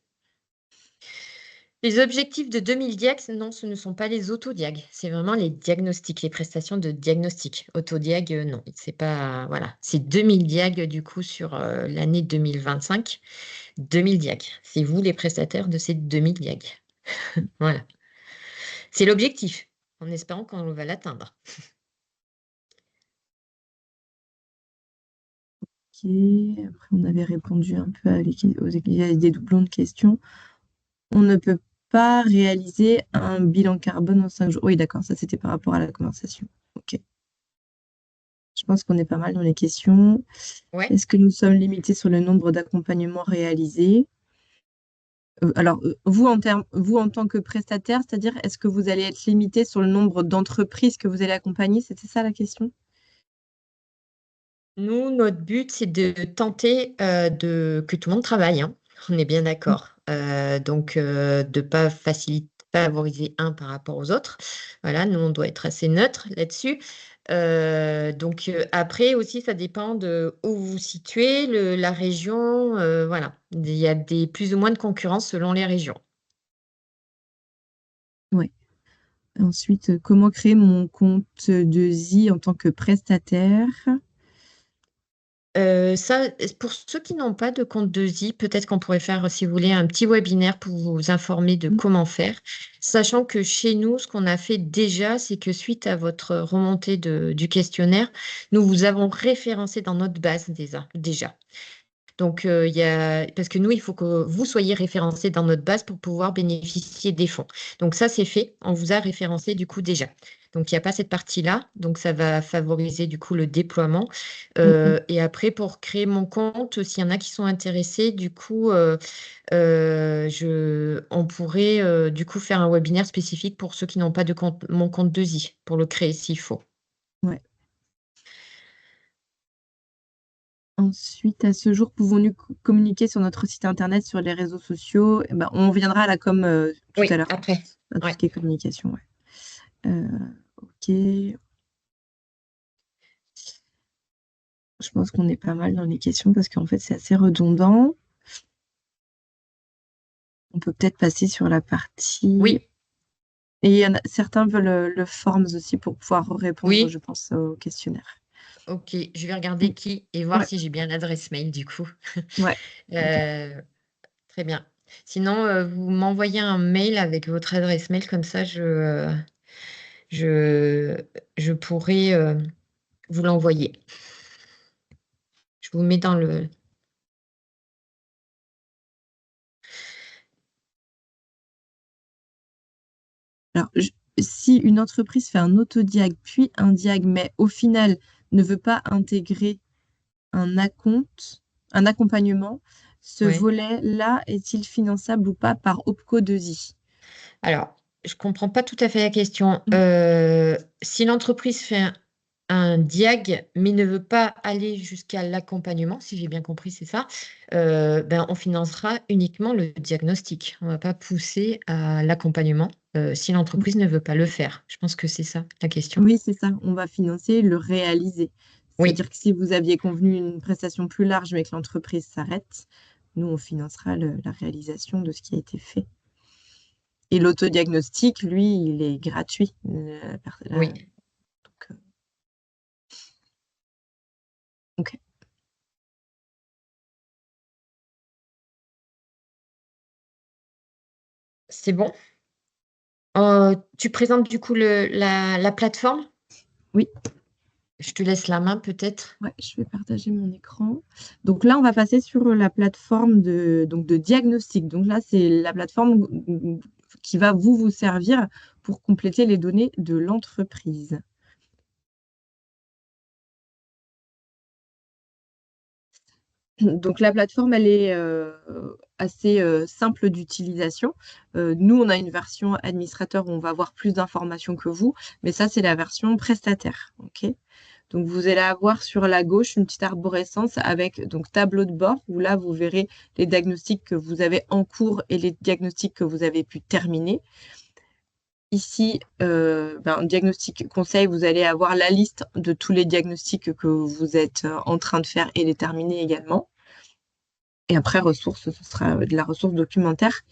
Les objectifs de 2000 diags, non, ce ne sont pas les autodiags, c'est vraiment les diagnostics, les prestations de diagnostic. Autodiag, non, c'est pas, voilà, c'est 2000 diags du coup sur l'année 2025. 2000 diags, c'est vous les prestataires de ces 2000 diags. Voilà. C'est l'objectif, en espérant qu'on va l'atteindre. Ok. Après, on avait répondu un peu il y a des doublons de questions. On ne peut pas réaliser un bilan carbone en 5 jours. Oui, d'accord, ça c'était par rapport à la conversation. Ok. Je pense qu'on est pas mal dans les questions. Ouais. Est-ce que nous sommes limités sur le nombre d'accompagnements réalisés? Alors, vous, en tant que prestataire, c'est-à-dire, est-ce que vous allez être limité sur le nombre d'entreprises que vous allez accompagner? C'était ça la question? Nous, notre but, c'est de tenter que tout le monde travaille, hein. On est bien d'accord. Donc, de ne pas favoriser un par rapport aux autres. Voilà, nous, on doit être assez neutre là-dessus. Donc, après aussi, ça dépend de où vous vous situez, la région. Voilà, il y a plus ou moins de concurrence selon les régions. Oui. Ensuite, comment créer mon compte de ZI en tant que prestataire? Ça, pour ceux qui n'ont pas de compte 2i, peut-être qu'on pourrait faire, si vous voulez, un petit webinaire pour vous informer de comment faire. Sachant que chez nous, ce qu'on a fait déjà, c'est que suite à votre remontée du questionnaire, nous vous avons référencé dans notre base déjà. Donc, parce que nous, il faut que vous soyez référencé dans notre base pour pouvoir bénéficier des fonds. Donc, ça, c'est fait. On vous a référencé du coup déjà. Donc, il n'y a pas cette partie-là. Donc, ça va favoriser du coup le déploiement. Et après, pour créer mon compte, s'il y en a qui sont intéressés, du coup, on pourrait du coup faire un webinaire spécifique pour ceux qui n'ont pas de compte, mon compte 2i, pour le créer s'il faut. Ouais. Ensuite, à ce jour, pouvons-nous communiquer sur notre site internet, sur les réseaux sociaux? Eh ben, on reviendra à la com tout Oui, à l'heure, après. à tout Ouais. ce qui est communication. Ouais. Ok. Je pense qu'on est pas mal dans les questions parce qu'en fait, c'est assez redondant. On peut peut-être passer sur la partie. Oui, Et il y en a, certains veulent le Forms aussi pour pouvoir répondre, je oui. pense, au questionnaire. Ok, je vais regarder qui et voir Ouais, si j'ai bien l'adresse mail du coup. ouais. Ok. Très bien. Sinon, vous m'envoyez un mail avec votre adresse mail, comme ça je, je pourrai vous l'envoyer. Je vous mets dans le... Alors, si une entreprise fait un autodiag puis un diag, mais au final ne veut pas intégrer un acompte, un accompagnement, ce Ouais. volet-là est-il finançable ou pas par OPCO 2I? Alors, je comprends pas tout à fait la question. Mm. Si l'entreprise fait un diag, mais ne veut pas aller jusqu'à l'accompagnement, si j'ai bien compris, c'est ça, ben, on financera uniquement le diagnostic. On ne va pas pousser à l'accompagnement si l'entreprise ne veut pas le faire. Je pense que c'est ça la question. Oui, c'est ça. On va financer le réaliser. Oui, C'est-à-dire que si vous aviez convenu une prestation plus large, mais que l'entreprise s'arrête, nous, on financera la réalisation de ce qui a été fait. Et l'autodiagnostic, lui, il est gratuit. oui. Donc, ok. C'est bon. Tu présentes du coup la plateforme? Oui, Je te laisse la main peut-être. ouais, je vais partager mon écran. Donc là, on va passer sur la plateforme de diagnostic. Donc là, c'est la plateforme qui va vous servir pour compléter les données de l'entreprise. Donc la plateforme, elle est assez simple d'utilisation. Nous, on a une version administrateur où on va avoir plus d'informations que vous, mais ça, c'est la version prestataire. Ok. Donc vous allez avoir sur la gauche une petite arborescence avec donc tableau de bord où là, vous verrez les diagnostics que vous avez en cours et les diagnostics que vous avez pu terminer. Ici, diagnostic conseil, vous allez avoir la liste de tous les diagnostics que vous êtes en train de faire et les terminer également. Et après, ressources, ce sera de la ressource documentaire.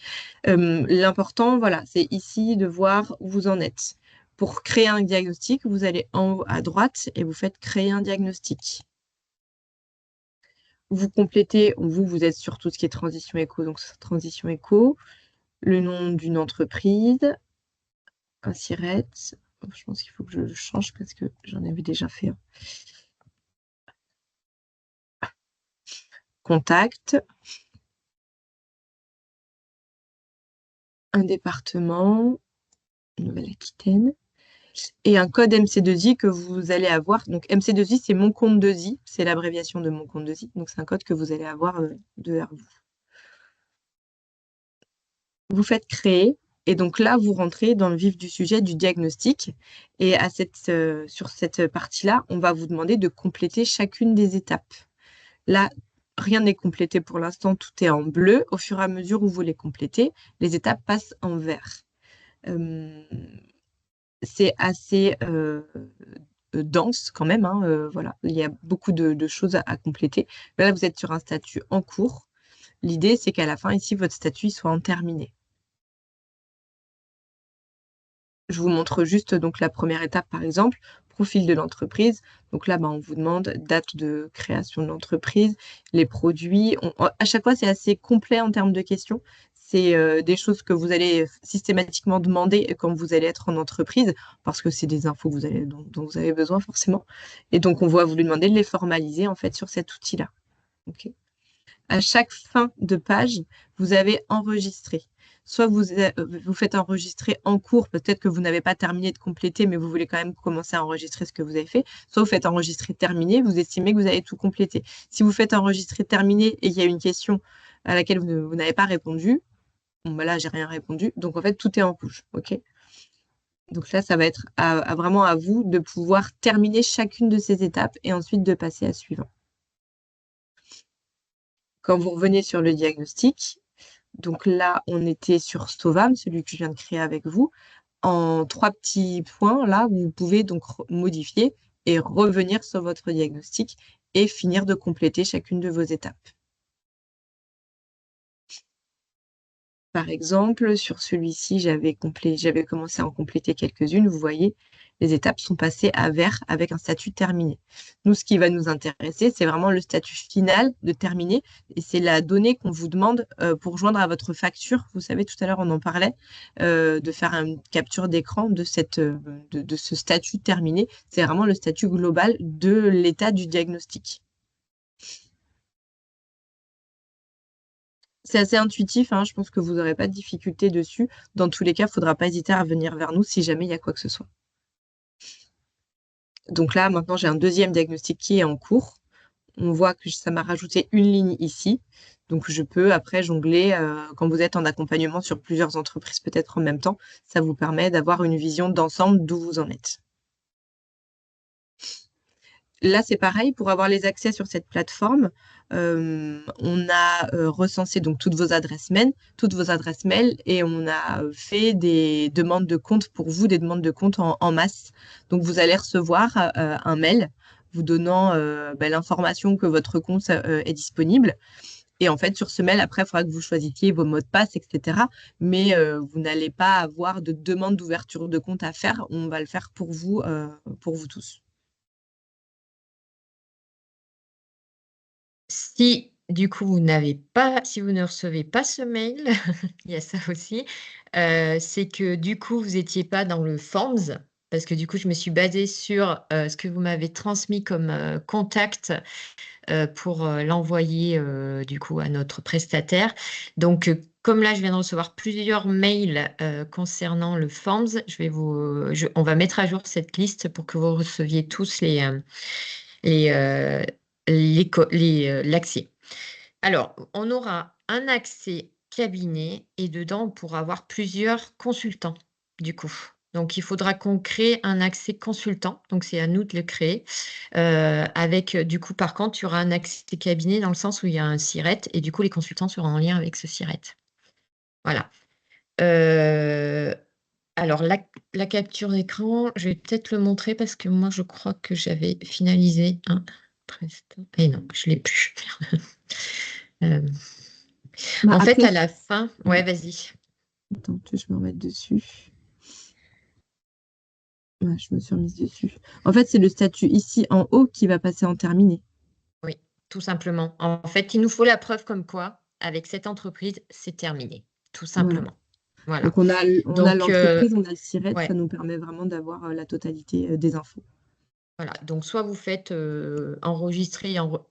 L'important, voilà, c'est ici de voir où vous en êtes. Pour créer un diagnostic, vous allez en haut à droite et vous faites créer un diagnostic. Vous complétez, vous êtes sur tout ce qui est transition éco, donc transition éco, le nom d'une entreprise, un SIRET. Je pense qu'il faut que je le change parce que j'en avais déjà fait un. Contact, un département, Nouvelle-Aquitaine, et un code MC2I que vous allez avoir. Donc MC2I, c'est mon compte 2I, c'est l'abréviation de mon compte 2I. Donc c'est un code que vous allez avoir de vous. Vous faites créer, et donc là, vous rentrez dans le vif du sujet du diagnostic. Et sur cette partie-là, on va vous demander de compléter chacune des étapes. Là, rien n'est complété pour l'instant, tout est en bleu. Au fur et à mesure où vous les complétez, les étapes passent en vert. C'est assez dense quand même, hein, voilà. Il y a beaucoup de choses à compléter. Mais là, vous êtes sur un statut en cours. L'idée, c'est qu'à la fin, ici, votre statut soit en terminé. Je vous montre juste donc la première étape, par exemple, profil de l'entreprise. Donc là, on vous demande date de création de l'entreprise, les produits. À chaque fois, c'est assez complet en termes de questions. C'est des choses que vous allez systématiquement demander quand vous allez être en entreprise, parce que c'est des infos dont vous avez besoin forcément. Et donc, on va vous demander de les formaliser en fait sur cet outil-là. Okay. À chaque fin de page, vous avez enregistré. Soit vous faites enregistrer en cours, peut-être que vous n'avez pas terminé de compléter, mais vous voulez quand même commencer à enregistrer ce que vous avez fait. Soit vous faites enregistrer terminé, vous estimez que vous avez tout complété. Si vous faites enregistrer terminé et qu'il y a une question à laquelle vous n'avez pas répondu, bon, là, j'ai rien répondu. Donc, en fait, tout est en rouge. OK. Donc là, ça va être vraiment à vous de pouvoir terminer chacune de ces étapes et ensuite de passer à suivant. Quand vous revenez sur le diagnostic, donc là, on était sur Stovam, celui que je viens de créer avec vous. En 3 petits points, là, vous pouvez donc modifier et revenir sur votre diagnostic et finir de compléter chacune de vos étapes. Par exemple, sur celui-ci, j'avais commencé à en compléter quelques-unes. Vous voyez, les étapes sont passées à vert avec un statut terminé. Nous, ce qui va nous intéresser, c'est vraiment le statut final de terminé. Et c'est la donnée qu'on vous demande pour joindre à votre facture. Vous savez, tout à l'heure, on en parlait, de faire une capture d'écran de ce statut terminé. C'est vraiment le statut global de l'état du diagnostic. C'est assez intuitif, hein, je pense que vous n'aurez pas de difficulté dessus. Dans tous les cas, il ne faudra pas hésiter à venir vers nous si jamais il y a quoi que ce soit. Donc là, maintenant, j'ai un deuxième diagnostic qui est en cours. on voit que ça m'a rajouté une ligne ici. Donc, je peux après jongler quand vous êtes en accompagnement sur plusieurs entreprises peut-être en même temps. Ça vous permet d'avoir une vision d'ensemble d'où vous en êtes. Là, c'est pareil, pour avoir les accès sur cette plateforme, on a recensé donc toutes vos adresses mail, et on a fait des demandes de compte pour vous, des demandes de compte en masse. Donc, vous allez recevoir un mail vous donnant l'information que votre compte est disponible. Et en fait, sur ce mail, après, il faudra que vous choisissiez vos mots de passe, etc. Mais vous n'allez pas avoir de demande d'ouverture de compte à faire. On va le faire pour vous tous. Si du coup si vous ne recevez pas ce mail, il y a ça aussi, c'est que du coup vous n'étiez pas dans le Forms, parce que du coup je me suis basée sur ce que vous m'avez transmis comme contact pour l'envoyer du coup à notre prestataire. Donc comme là je viens de recevoir plusieurs mails concernant le Forms, on va mettre à jour cette liste pour que vous receviez tous l'accès. Alors, on aura un accès cabinet et dedans, on pourra avoir plusieurs consultants, du coup. Donc, il faudra qu'on crée un accès consultant. Donc, c'est à nous de le créer. Du coup, par contre, il y aura un accès cabinet dans le sens où il y a un SIRET et du coup, les consultants seront en lien avec ce SIRET. Voilà. Alors, la capture d'écran, je vais peut-être le montrer parce que moi, je crois que j'avais finalisé un prestat. Et non, je ne l'ai plus. En fait, Après, à la fin, ouais, vas-y. attends, je vais me remettre dessus. Ouais, je me suis remise dessus. En fait, c'est le statut ici en haut qui va passer en terminé. Oui, tout simplement. En fait, il nous faut la preuve comme quoi, avec cette entreprise, c'est terminé. Tout simplement. Voilà. Donc, on a l'entreprise, on a le SIRET, ouais. ça nous permet vraiment d'avoir la totalité des infos. Voilà, donc soit vous faites enregistrer en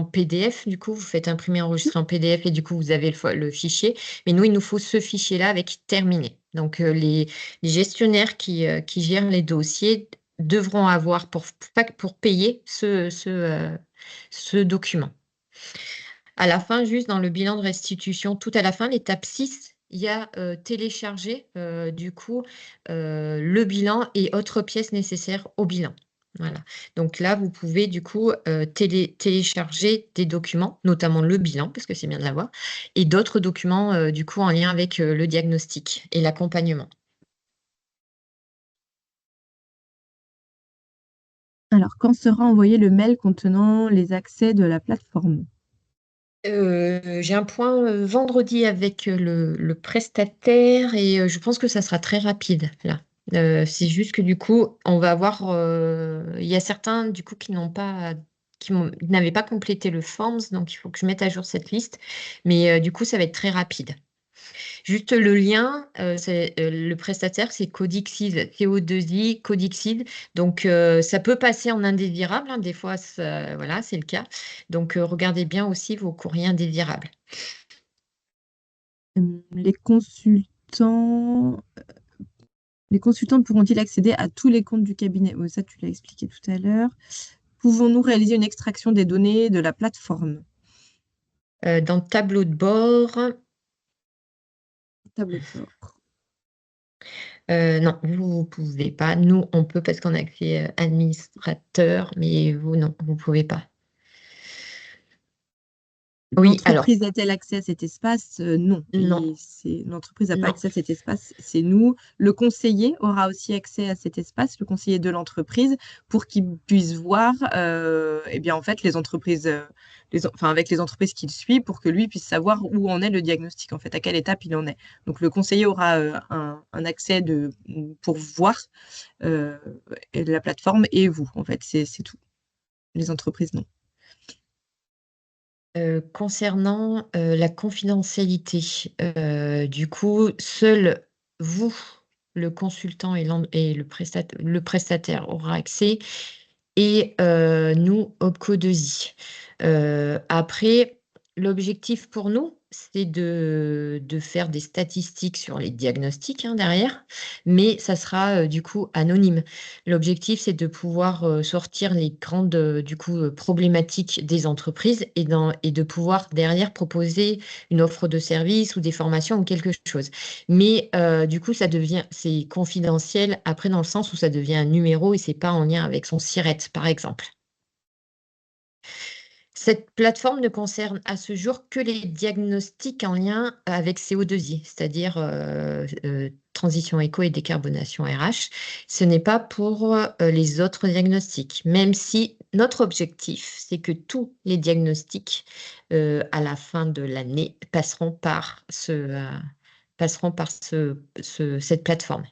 PDF, du coup, vous faites imprimer, enregistrer en PDF et du coup, vous avez le fichier. Mais nous, il nous faut ce fichier-là avec terminé. Donc, les gestionnaires qui gèrent les dossiers devront avoir pour payer ce document. À la fin, juste dans le bilan de restitution, tout à la fin, l'étape 6, il y a télécharger du coup le bilan et autres pièces nécessaires au bilan. Voilà. Donc là, vous pouvez du coup télécharger des documents, notamment le bilan, parce que c'est bien de l'avoir, et d'autres documents du coup en lien avec le diagnostic et l'accompagnement. Alors, quand sera envoyé le mail contenant les accès de la plateforme? J'ai un point vendredi avec le prestataire et je pense que ça sera très rapide là. C'est juste que du coup, on va avoir, il y a certains du coup qui n'avaient pas complété le Forms, donc il faut que je mette à jour cette liste. Mais du coup, ça va être très rapide. Juste le lien, le prestataire, c'est Codixid, CO2I, Codixid. Donc, ça peut passer en indésirable, hein, des fois, voilà, c'est le cas. Donc, regardez bien aussi vos courriers indésirables. Les consultants pourront-ils accéder à tous les comptes du cabinet? Oui, ça, tu l'as expliqué tout à l'heure. Pouvons-nous réaliser une extraction des données de la plateforme? Dans le tableau de bord, Tableau de bord. non, vous ne pouvez pas. Nous, on peut parce qu'on a accès administrateur, mais vous, non, vous ne pouvez pas. Oui, alors, L'entreprise a-t-elle accès à cet espace? Non. non. L'entreprise n'a pas Non. accès à cet espace, c'est nous. Le conseiller aura aussi accès à cet espace, le conseiller de l'entreprise, pour qu'il puisse voir eh bien, en fait, les entreprises, avec les entreprises qu'il suit, pour que lui puisse savoir où en est le diagnostic, en fait, à quelle étape il en est. Donc, le conseiller aura un accès pour voir la plateforme et vous, en fait, c'est tout. Les entreprises, non. Concernant la confidentialité, du coup, seul vous, le consultant et le prestataire aura accès et nous, OPCO2I. Après, l'objectif pour nous, c'est de faire des statistiques sur les diagnostics derrière, mais ça sera du coup anonyme. L'objectif, c'est de pouvoir sortir les grandes du coup problématiques des entreprises et de pouvoir derrière proposer une offre de service ou des formations ou quelque chose. Mais du coup, c'est confidentiel après dans le sens où ça devient un numéro et c'est pas en lien avec son SIRET, par exemple. Cette plateforme ne concerne à ce jour que les diagnostics en lien avec CO2I, c'est-à-dire transition éco et décarbonation RH. Ce n'est pas pour les autres diagnostics, même si notre objectif, c'est que tous les diagnostics à la fin de l'année passeront par cette plateforme.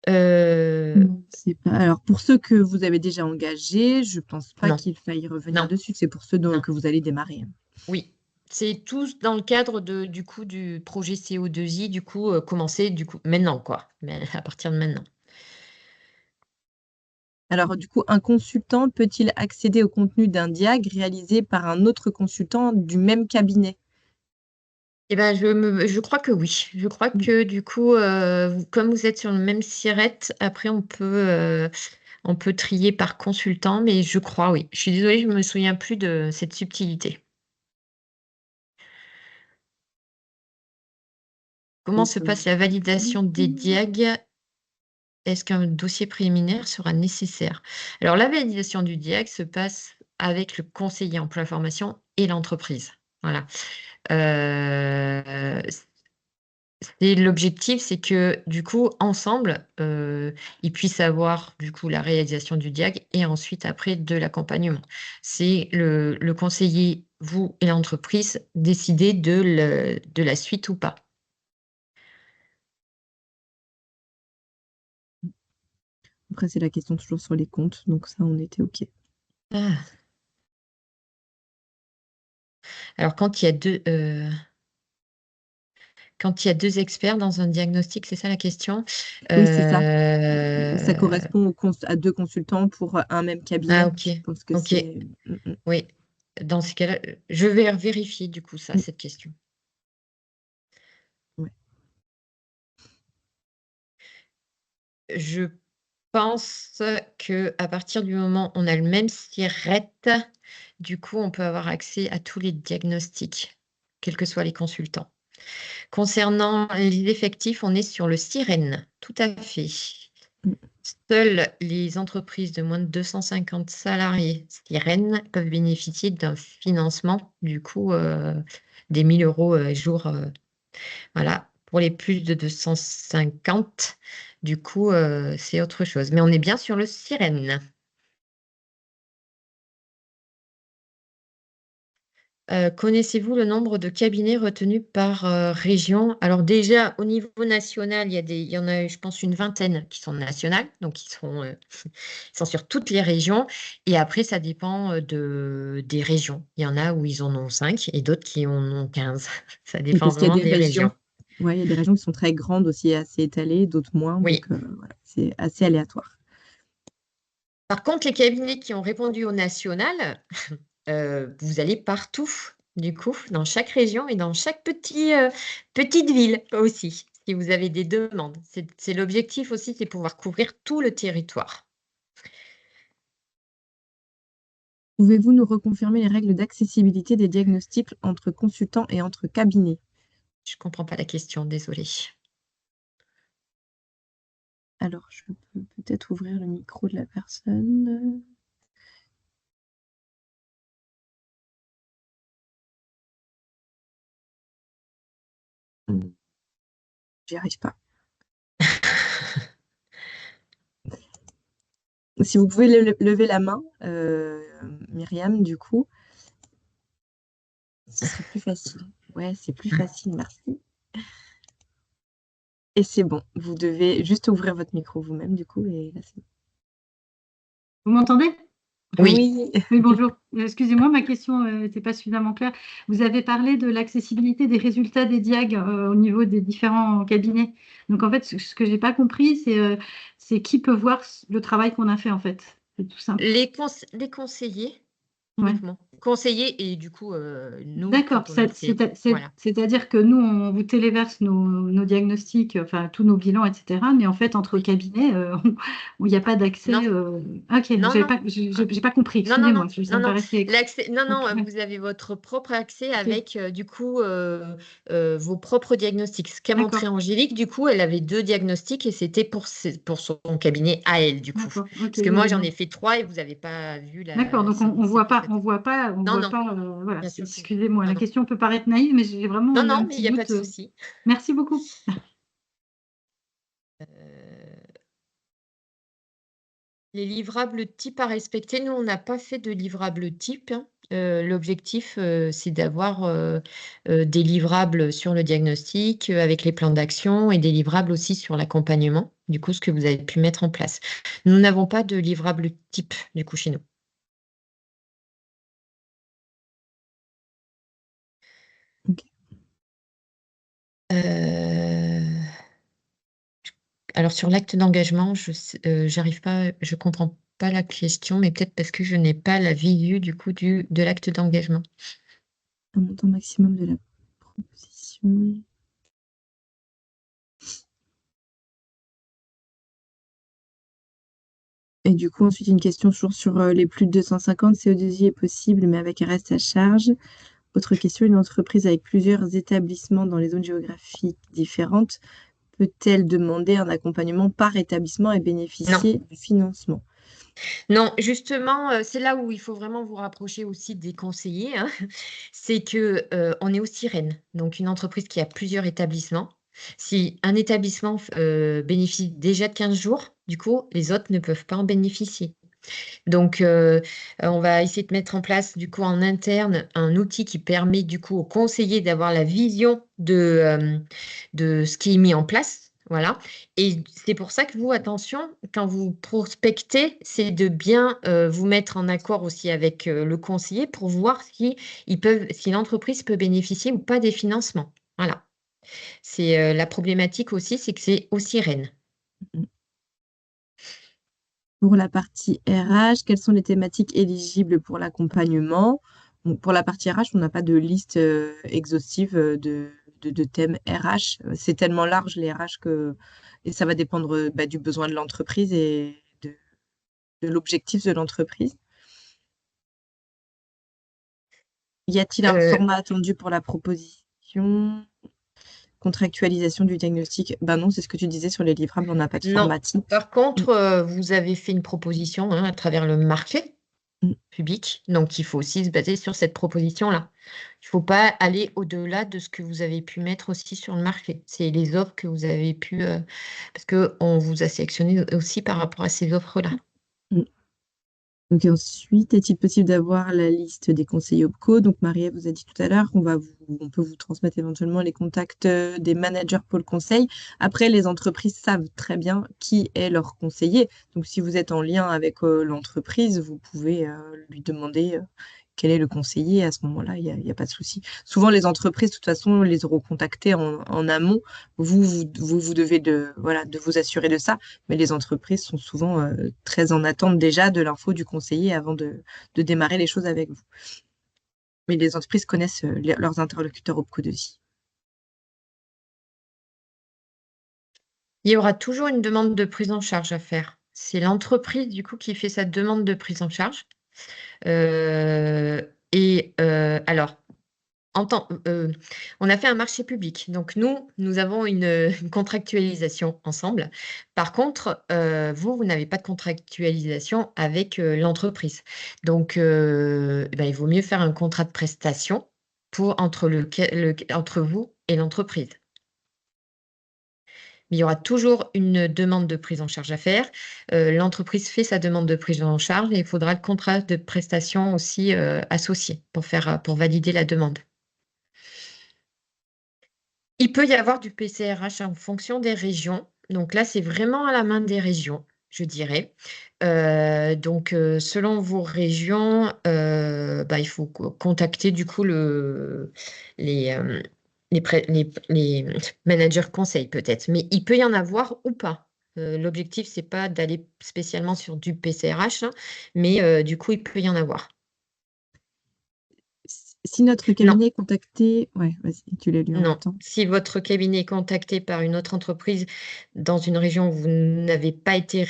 Non, c'est pas. Alors, pour ceux que vous avez déjà engagés, je pense pas Non. qu'il faille revenir Non. dessus. C'est pour ceux Non. que vous allez démarrer. Oui, c'est tous dans le cadre du projet CO2I, commencer maintenant, quoi, mais à partir de maintenant. Alors, du coup, un consultant peut-il accéder au contenu d'un diag réalisé par un autre consultant du même cabinet? Eh ben, je crois que oui. Je crois que du coup, comme vous êtes sur le même SIRET, après on peut trier par consultant, mais je crois oui. Je suis désolée, je me souviens plus de cette subtilité. Comment se passe la validation des diag? Est-ce qu'un dossier préliminaire sera nécessaire? Alors, la validation du diag se passe avec le conseiller emploi-formation et l'entreprise. Voilà. L'objectif, c'est que du coup, ensemble, ils puissent avoir du coup la réalisation du diag et ensuite après de l'accompagnement. C'est le conseiller, vous et l'entreprise, décider de la suite ou pas. Après, c'est la question toujours sur les comptes. Donc, ça, on était OK. Ah. Alors, quand il y a deux experts dans un diagnostic, c'est ça la question? Oui, c'est ça. Ça correspond à 2 consultants pour un même cabinet. Ah, ok. Je pense que Ok. c'est. Oui. Dans ce cas-là, je vais vérifier du coup cette question. Ouais. Je pense que à partir du moment où on a le même SIRET, du coup, on peut avoir accès à tous les diagnostics, quels que soient les consultants. Concernant les effectifs, on est sur le SIREN, tout à fait. Seules les entreprises de moins de 250 salariés SIREN peuvent bénéficier d'un financement, du coup, des 1 000 € jour. Voilà. Pour les plus de 250, du coup, c'est autre chose. Mais on est bien sur le SIREN. Connaissez-vous le nombre de cabinets retenus par région? Alors déjà, au niveau national, il y en a, je pense, une vingtaine qui sont nationales, donc ils sont sur toutes les régions. Et après, ça dépend des régions. Il y en a où ils en ont 5 et d'autres qui en ont 15. Ça Oui, dépend parce qu'il y a vraiment des des régions. Ouais, il y a des régions qui sont très grandes aussi, assez étalées, d'autres moins. Oui. Donc, voilà, c'est assez aléatoire. Par contre, les cabinets qui ont répondu au national, vous allez partout, du coup, dans chaque région et dans chaque petite ville aussi, si vous avez des demandes. C'est l'objectif aussi, c'est pouvoir couvrir tout le territoire. Pouvez-vous nous reconfirmer les règles d'accessibilité des diagnostics entre consultants et entre cabinets? Je ne comprends pas la question, désolée. Alors, je peux peut-être ouvrir le micro de la personne. J'y arrive pas. Si vous pouvez lever la main, Myriam, du coup, ce serait plus facile. Ouais, c'est plus facile, merci. Et c'est bon, vous devez juste ouvrir votre micro vous-même, du coup, et là, c'est bon. Vous m'entendez? Oui. Oui. Bonjour. Excusez-moi, ma question n'était pas suffisamment claire. Vous avez parlé de l'accessibilité des résultats des diag au niveau des différents cabinets. Donc, en fait, ce que j'ai pas compris, c'est qui peut voir le travail qu'on a fait, en fait. C'est tout simple. Les conseillers, Ouais. uniquement. Conseillers et du coup, nous, D'accord. quand on a fait. Voilà. C'est-à-dire que nous, on vous téléverse nos diagnostics, enfin, tous nos bilans, etc. Mais en fait, entre Oui. cabinets, il n'y a pas d'accès. Non. Ok, Non, j'ai non. pas compris. Non, non, non, Excusez-moi, ça non, me non. paraissait. L'accès, non, non, Ok. vous avez votre propre accès Ok. avec du coup vos propres diagnostics. Ce qu'a montré D'accord. Angélique, du coup, elle avait 2 diagnostics et c'était pour son cabinet à elle, du coup. D'accord. Ok. Parce que moi, Oui, j'en non. ai fait 3 et vous n'avez pas vu D'accord. Donc c'est on voit pour pas, cette. on voit pas, Non, non, voilà. bien sûr que non. Excusez-moi, Non, la non. question peut paraître naïve, mais j'ai vraiment Non, eu non, un mais il petit n'y a pas de doute. souci. Merci beaucoup. Les livrables types à respecter, nous, on n'a pas fait de livrables type, hein. L'objectif, c'est d'avoir des livrables sur le diagnostic avec les plans d'action et des livrables aussi sur l'accompagnement, du coup, ce que vous avez pu mettre en place. Nous n'avons pas de livrable type, du coup, chez nous. Ok. Alors, sur l'acte d'engagement, j'arrive pas, je comprends pas la question, mais peut-être parce que je n'ai pas la visu, du coup, de l'acte d'engagement. Un montant maximum de la proposition. Et du coup, ensuite, une question toujours sur les plus de 250. CO2I est possible, mais avec un reste à charge. Autre question, une entreprise avec plusieurs établissements dans les zones géographiques différentes peut-elle demander un accompagnement par établissement et bénéficier du financement? Non, justement, c'est là où il faut vraiment vous rapprocher aussi des conseillers, hein. C'est que, on est aussi Rennes, donc une entreprise qui a plusieurs établissements. Si un établissement bénéficie déjà de 15 jours, du coup, les autres ne peuvent pas en bénéficier. Donc, on va essayer de mettre en place, du coup, en interne, un outil qui permet, du coup, aux conseillers d'avoir la vision de ce qui est mis en place. Voilà. Et c'est pour ça que vous, attention, quand vous prospectez, c'est de bien vous mettre en accord aussi avec le conseiller pour voir si l'entreprise peut bénéficier ou pas des financements. Voilà. C'est la problématique aussi, c'est que c'est aussi Rennes. Pour la partie RH, quelles sont les thématiques éligibles pour l'accompagnement? Donc, pour la partie RH, on n'a pas de liste exhaustive de thèmes RH. C'est tellement large les RH et ça va dépendre du besoin de l'entreprise et de l'objectif de l'entreprise. Y a-t-il un format attendu pour la proposition? Contractualisation du diagnostic? Ben non, c'est ce que tu disais sur les livrables, on n'a pas de Non. format type. Par contre, vous avez fait une proposition à travers le marché Mm. public, donc il faut aussi se baser sur cette proposition-là. Il ne faut pas aller au-delà de ce que vous avez pu mettre aussi sur le marché. C'est les offres que vous avez pu, parce qu'on vous a sélectionné aussi par rapport à ces offres-là. Mm. Donc ensuite, est-il possible d'avoir la liste des conseillers OPCO? Donc Marie-Ève vous a dit tout à l'heure qu'on on peut vous transmettre éventuellement les contacts des managers pour le conseil. Après, les entreprises savent très bien qui est leur conseiller. Donc si vous êtes en lien avec l'entreprise, vous pouvez lui demander quel est le conseiller. À ce moment-là, il n'y a pas de souci. Souvent, les entreprises, de toute façon, les auront contactés en amont. Vous devez de vous assurer de ça. Mais les entreprises sont souvent très en attente déjà de l'info du conseiller avant de démarrer les choses avec vous. Mais les entreprises connaissent leurs interlocuteurs OPCO aussi. Il y aura toujours une demande de prise en charge à faire. C'est l'entreprise, du coup, qui fait sa demande de prise en charge. Alors, on a fait un marché public. Donc, nous avons une contractualisation ensemble. Par contre, vous n'avez pas de contractualisation avec l'entreprise. Donc, il vaut mieux faire un contrat de prestation entre vous et l'entreprise. Mais il y aura toujours une demande de prise en charge à faire. L'entreprise fait sa demande de prise en charge et il faudra le contrat de prestation aussi associé pour valider la demande. Il peut y avoir du PCRH en fonction des régions. Donc là, c'est vraiment à la main des régions. je dirais. Donc, selon vos régions, il faut contacter du coup les, les managers conseils peut-être. Mais il peut y en avoir ou pas. L'objectif, c'est pas d'aller spécialement sur du PCRH, hein, mais du coup, il peut y en avoir. Si notre Non, cabinet est contacté, ouais, vas-y, tu l'as lu en même non. temps. Si votre cabinet est contacté par une autre entreprise dans une région où vous n'avez pas été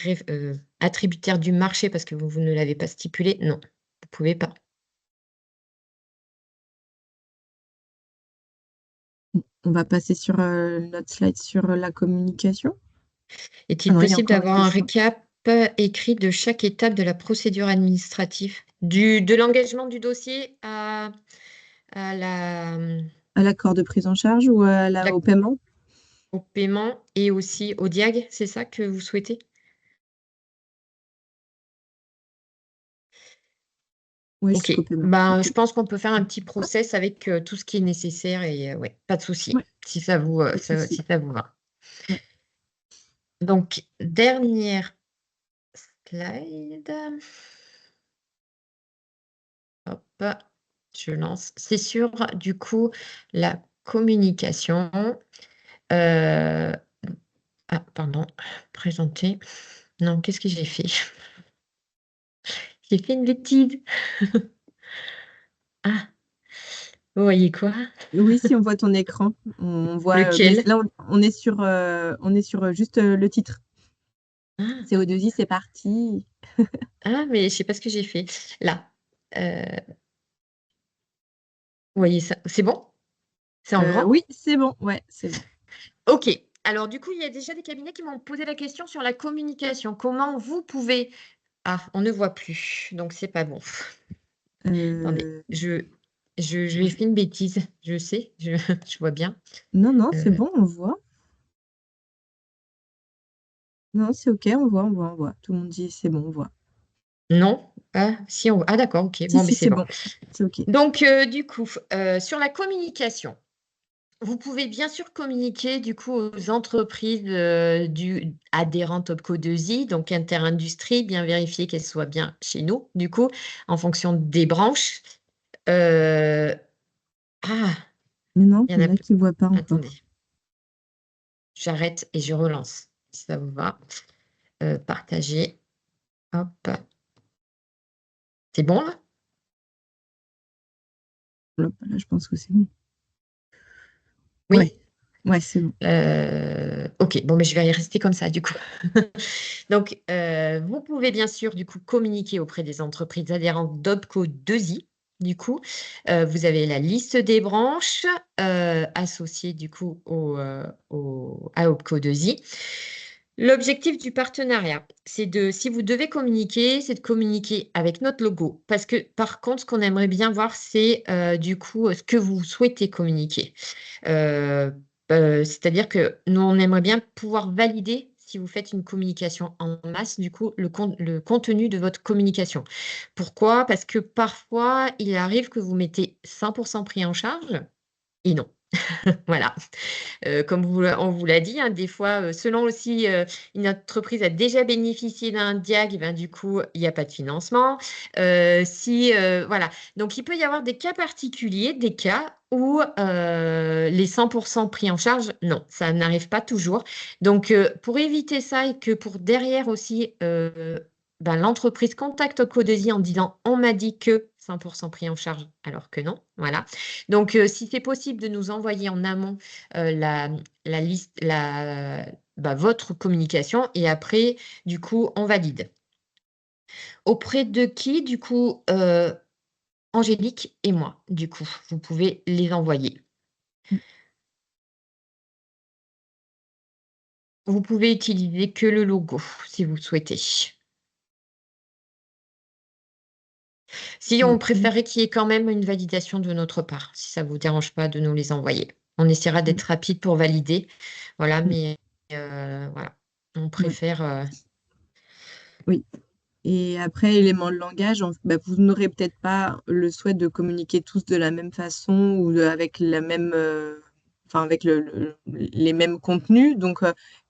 attributaire du marché parce que vous ne l'avez pas stipulé, non, vous ne pouvez pas. On va passer sur notre slide sur la communication. Ah Est-il non, il y a possible encore une d'avoir un question. récap écrit de chaque étape de la procédure administrative, de l'engagement du dossier à À l'accord de prise en charge ou au paiement? au paiement et aussi au diag, c'est ça que vous souhaitez? Oui, Ok, jusqu'au paiement. je pense qu'on peut faire un petit process avec tout ce qui est nécessaire et ouais, pas de souci, Ouais, si ça vous, pas de si souci. ça vous va. Ouais. Donc, dernière slide. Hop, je lance. C'est sur du coup la communication. Euh, Ah, pardon, présenter. Non, qu'est-ce que j'ai fait? J'ai fait une bêtise. Ah, vous voyez quoi? Oui, si on voit ton écran, on voit, mais Lequel? là, on est sur juste le titre. Ah, CO2I, c'est parti. mais je sais pas ce que j'ai fait. Là. Euh, Vous voyez ça? C'est bon? C'est en grand? Oui, c'est bon. Ouais, c'est bon. Ok. Alors, du coup, il y a déjà des cabinets qui m'ont posé la question sur la communication. Comment vous pouvez... Ah, on ne voit plus, donc c'est pas bon. Attendez, Euh, je vais faire une bêtise, je sais, je vois bien. Non, c'est Euh, bon, on voit. Non, c'est OK, on voit. Tout le monde dit c'est bon, on voit. non? Ah, si on... ah d'accord, ok, bon, mais Si, c'est c'est bon. bon. C'est OK. Donc, du coup, sur la communication, vous pouvez bien sûr communiquer du coup aux entreprises adhérentes Opco 2i, donc interindustrie, bien vérifier qu'elles soient bien chez nous, du coup, en fonction des branches. Euh, Ah, Mais non, il y il en y a en a plus. qui ne voient pas Attendez, encore. j'arrête et je relance, si ça vous va. Partager. Hop. C'est bon là? Hop, là, je pense que c'est bon. Oui. Ouais, c'est bon. Ok, bon, mais je vais y rester comme ça du coup. Donc, vous pouvez bien sûr du coup communiquer auprès des entreprises adhérentes d'Opco 2i. Du coup, vous avez la liste des branches associées du coup à Opco 2i. L'objectif du partenariat, c'est si vous devez communiquer, c'est de communiquer avec notre logo. Parce que par contre, ce qu'on aimerait bien voir, c'est du coup ce que vous souhaitez communiquer. Euh, C'est-à-dire que nous, on aimerait bien pouvoir valider si vous faites une communication en masse, du coup, le contenu de votre communication. Pourquoi? Parce que parfois, il arrive que vous mettez 100% pris en charge et non. Voilà. Comme on vous l'a dit, hein, des fois, selon aussi, une entreprise a déjà bénéficié d'un diag, et ben, du coup, il n'y a pas de financement. Voilà. Donc, il peut y avoir des cas particuliers, des cas où les 100% pris en charge, non, ça n'arrive pas toujours. Donc, pour éviter ça et que pour derrière aussi, l'entreprise contacte Codesi en disant on m'a dit que 100% pris en charge, alors que non. Voilà. Donc, si c'est possible de nous envoyer en amont la liste, votre communication et après, du coup, on valide. Auprès de qui, du coup, Angélique et moi, du coup, vous pouvez les envoyer. Vous pouvez utiliser que le logo si vous souhaitez. Si on OK. préférait qu'il y ait quand même une validation de notre part, si ça ne vous dérange pas de nous les envoyer. On essaiera d'être rapide pour valider. Voilà, Mm. mais voilà, on Ouais. préfère. Oui. Et après, élément de langage, vous n'aurez peut-être pas le souhait de communiquer tous de la même façon ou avec la même enfin, avec les mêmes contenus. Donc,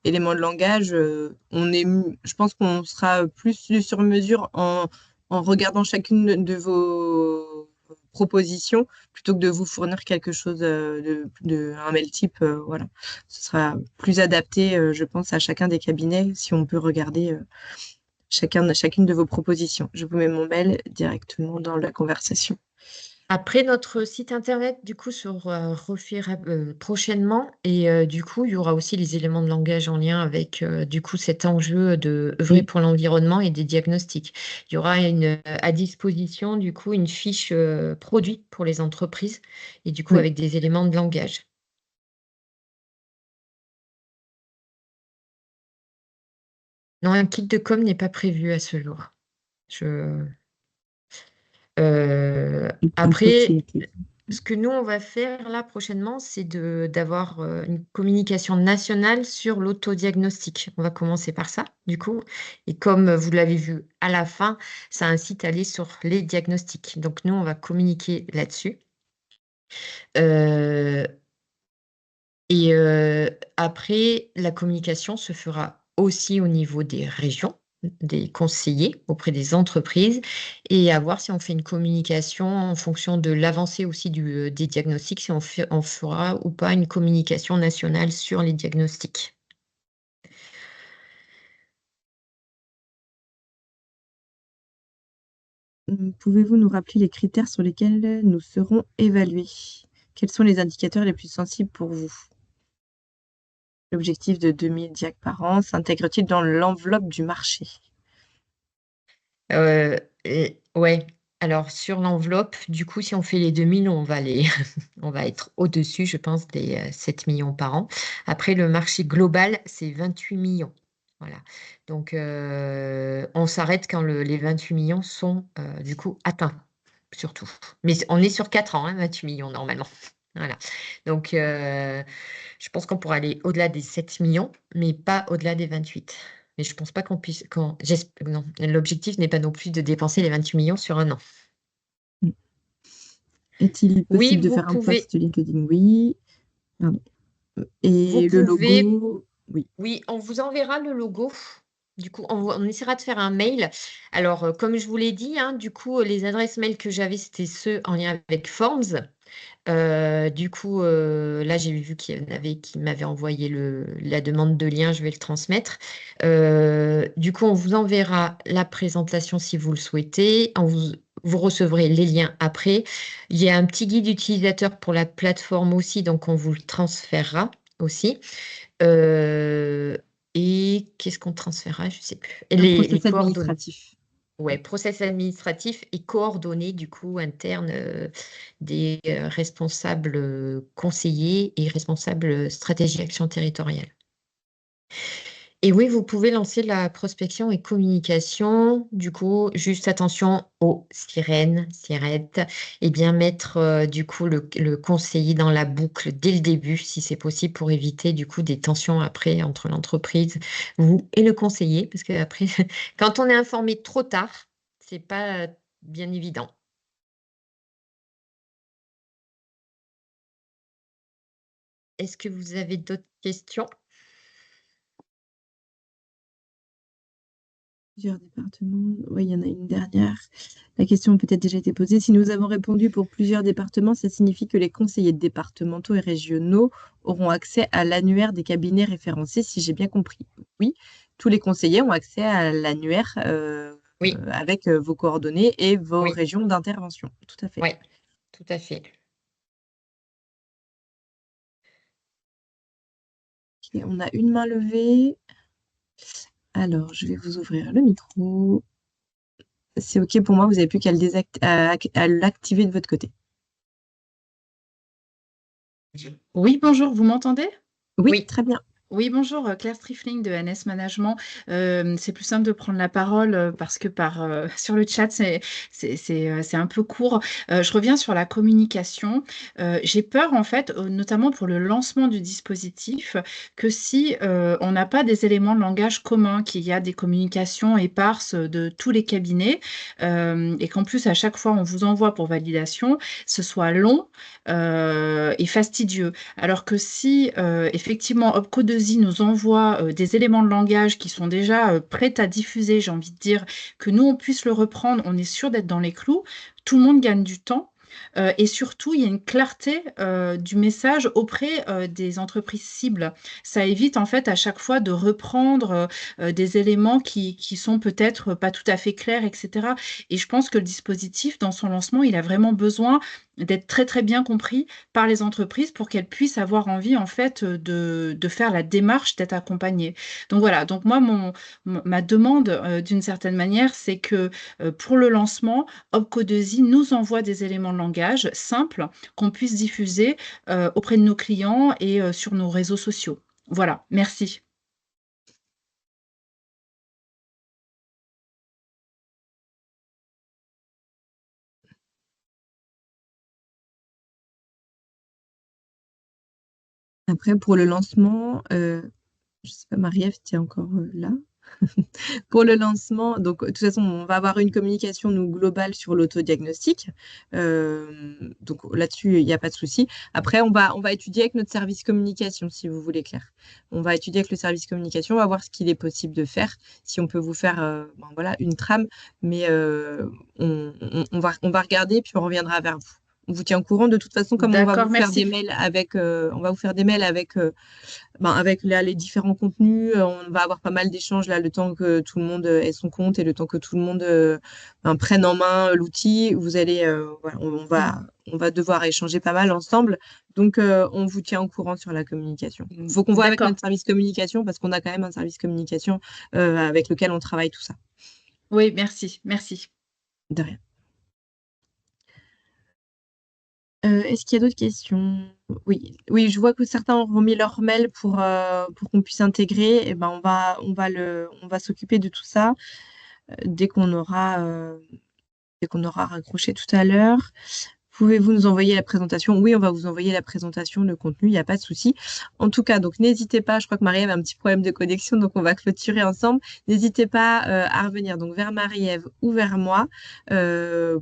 éléments de langage, je pense qu'on sera plus sur mesure en regardant chacune de vos propositions plutôt que de vous fournir quelque chose un mail type. Voilà. Ce sera plus adapté, je pense, à chacun des cabinets si on peut regarder chacune de vos propositions. Je vous mets mon mail directement dans la conversation. Après, notre site internet, du coup, se refaira prochainement. Et du coup, il y aura aussi les éléments de langage en lien avec, du coup, cet enjeu de œuvrer pour l'environnement et des diagnostics. Il y aura à disposition, du coup, une fiche produit pour les entreprises et du coup, Oui. avec des éléments de langage. Non, un kit de com n'est pas prévu à ce jour. Après, ce que nous, on va faire là prochainement, c'est d'avoir une communication nationale sur l'autodiagnostic. On va commencer par ça, du coup. Et comme vous l'avez vu à la fin, ça incite à aller sur les diagnostics. Donc, nous, on va communiquer là-dessus. Et après, la communication se fera aussi au niveau des régions, des conseillers auprès des entreprises, et à voir si on fait une communication en fonction de l'avancée aussi des diagnostics, si on fera ou pas une communication nationale sur les diagnostics. Pouvez-vous nous rappeler les critères sur lesquels nous serons évalués? Quels sont les indicateurs les plus sensibles pour vous? L'objectif de 2000 diacs par an s'intègre-t-il dans l'enveloppe du marché? Ouais. Alors, sur l'enveloppe, du coup, si on fait les 2000, on va être au-dessus, je pense, des 7 millions par an. Après, le marché global, c'est 28 millions. Voilà. Donc, on s'arrête quand les 28 millions sont, du coup, atteints, surtout. Mais on est sur 4 ans, 28 millions normalement. Voilà. Donc, je pense qu'on pourra aller au-delà des 7 millions, mais pas au-delà des 28. Mais je pense pas qu'on puisse. Non, l'objectif n'est pas non plus de dépenser les 28 millions sur un an. Est-il Oui, possible de vous faire un pouvez. post LinkedIn? Oui. Pardon. Et Vous le pouvez. logo? Oui. Oui, on vous enverra le logo. Du coup, on essaiera de faire un mail. Alors, comme je vous l'ai dit, du coup, les adresses mail que j'avais, c'était ceux en lien avec Forms. Du coup, là, j'ai vu qu'il y en avait qui m'avaient envoyé la demande de lien, je vais le transmettre. Du coup, on vous enverra la présentation si vous le souhaitez. Vous recevrez les liens après. Il y a un petit guide utilisateur pour la plateforme aussi, donc on vous le transférera aussi. Et qu'est-ce qu'on transférera? Je ne sais plus. Et Un les process coordonnées. administratif. Ouais, process administratif et coordonnées du coup internes des responsables conseillers et responsables stratégie action territoriale. Et oui, vous pouvez lancer la prospection et communication. Du coup, juste attention aux sirènes, sirettes, et bien mettre du coup le conseiller dans la boucle dès le début, si c'est possible, pour éviter du coup des tensions après entre l'entreprise, vous et le conseiller, parce que après, quand on est informé trop tard, c'est pas bien évident. Est-ce que vous avez d'autres questions? Plusieurs départements. Oui, il y en a une dernière. La question a peut-être déjà été posée. Si nous avons répondu pour plusieurs départements, ça signifie que les conseillers départementaux et régionaux auront accès à l'annuaire des cabinets référencés, si j'ai bien compris. Oui, tous les conseillers ont accès à l'annuaire Oui, avec vos coordonnées et vos oui, régions d'intervention. Tout à fait. oui, tout à fait. Ok, on a une main levée. Alors, je vais vous ouvrir le micro. C'est OK pour moi, vous n'avez plus qu'à l'activer de votre côté. Oui, bonjour, vous m'entendez? Oui, Oui. très bien. Oui, bonjour, Claire Strifling de NS Management. C'est plus simple de prendre la parole parce que sur le chat, c'est un peu court. Je reviens sur la communication. J'ai peur, en fait, notamment pour le lancement du dispositif, que si on n'a pas des éléments de langage communs, qu'il y a des communications éparses de tous les cabinets et qu'en plus, à chaque fois, on vous envoie pour validation, ce soit long et fastidieux. Alors que si effectivement Opco2i nous envoie des éléments de langage qui sont déjà prêts à diffuser, j'ai envie de dire que nous on puisse le reprendre, on est sûr d'être dans les clous, tout le monde gagne du temps. Et surtout, il y a une clarté du message auprès des entreprises cibles. Ça évite en fait à chaque fois de reprendre des éléments qui sont peut-être pas tout à fait clairs, etc. Et je pense que le dispositif, dans son lancement, il a vraiment besoin d'être très très bien compris par les entreprises pour qu'elles puissent avoir envie en fait de faire la démarche d'être accompagnées. Donc voilà, donc moi ma demande d'une certaine manière, c'est que pour le lancement, Opco2i nous envoie des éléments de langage simples qu'on puisse diffuser auprès de nos clients et sur nos réseaux sociaux. Voilà, merci. Après, pour le lancement, je sais pas, Marie-Ève, tu es encore là? Pour le lancement, donc de toute façon, on va avoir une communication nous globale sur l'autodiagnostic. Donc là-dessus, il n'y a pas de souci. Après, on va étudier avec notre service communication, si vous voulez, Claire. On va étudier avec le service communication, on va voir ce qu'il est possible de faire, si on peut vous faire voilà, une trame, mais on va regarder, puis on reviendra vers vous. On vous tient au courant de toute façon, comme on va D'accord, vous faire merci. des mails avec, avec les différents contenus, on va avoir pas mal d'échanges là, le temps que tout le monde ait son compte et le temps que tout le monde prenne en main l'outil. Vous allez, voilà, on va devoir échanger pas mal ensemble. Donc, on vous tient au courant sur la communication. Il faut qu'on voit avec D'accord. notre service communication parce qu'on a quand même un service communication avec lequel on travaille tout ça. Oui, merci, merci. De rien. Est-ce qu'il y a d'autres questions? Oui, je vois que certains ont remis leur mail pour qu'on puisse intégrer. Et ben on va s'occuper de tout ça dès qu'on aura raccroché tout à l'heure. Pouvez-vous nous envoyer la présentation? Oui, on va vous envoyer la présentation, le contenu, il n'y a pas de souci. En tout cas, donc n'hésitez pas, je crois que Marie-Ève a un petit problème de connexion, donc on va clôturer ensemble. N'hésitez pas à revenir donc vers Marie-Ève ou vers moi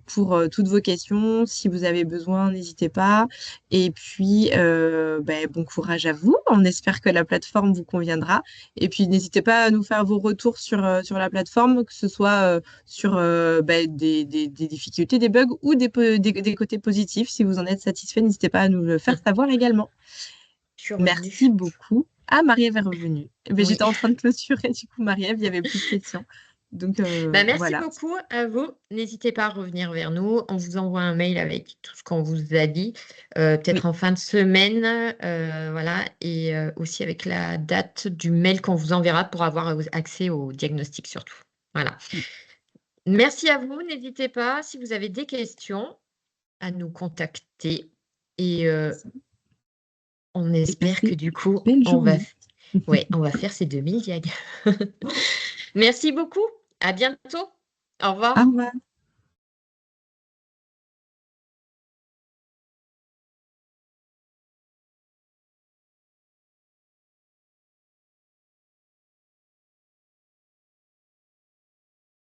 pour toutes vos questions. Si vous avez besoin, n'hésitez pas. Et puis, bon courage à vous. On espère que la plateforme vous conviendra. Et puis, n'hésitez pas à nous faire vos retours sur la plateforme, que ce soit sur des difficultés, des bugs ou des côtés positifs. Si vous en êtes satisfait, n'hésitez pas à nous le faire savoir également. Merci beaucoup. Ah, Marie-Ève est revenue. Oui. J'étais en train de clôturer, du coup, Marie-Ève, il n'y avait plus de questions. Donc, Merci voilà. beaucoup à vous. N'hésitez pas à revenir vers nous. On vous envoie un mail avec tout ce qu'on vous a dit, peut-être en fin de semaine, voilà, et aussi avec la date du mail qu'on vous enverra pour avoir accès au diagnostic surtout. Voilà. Merci à vous. N'hésitez pas, si vous avez des questions, à nous contacter. Et on espère que du coup, on va faire ces 2000 diag. Merci beaucoup. À bientôt. Au revoir. Au revoir.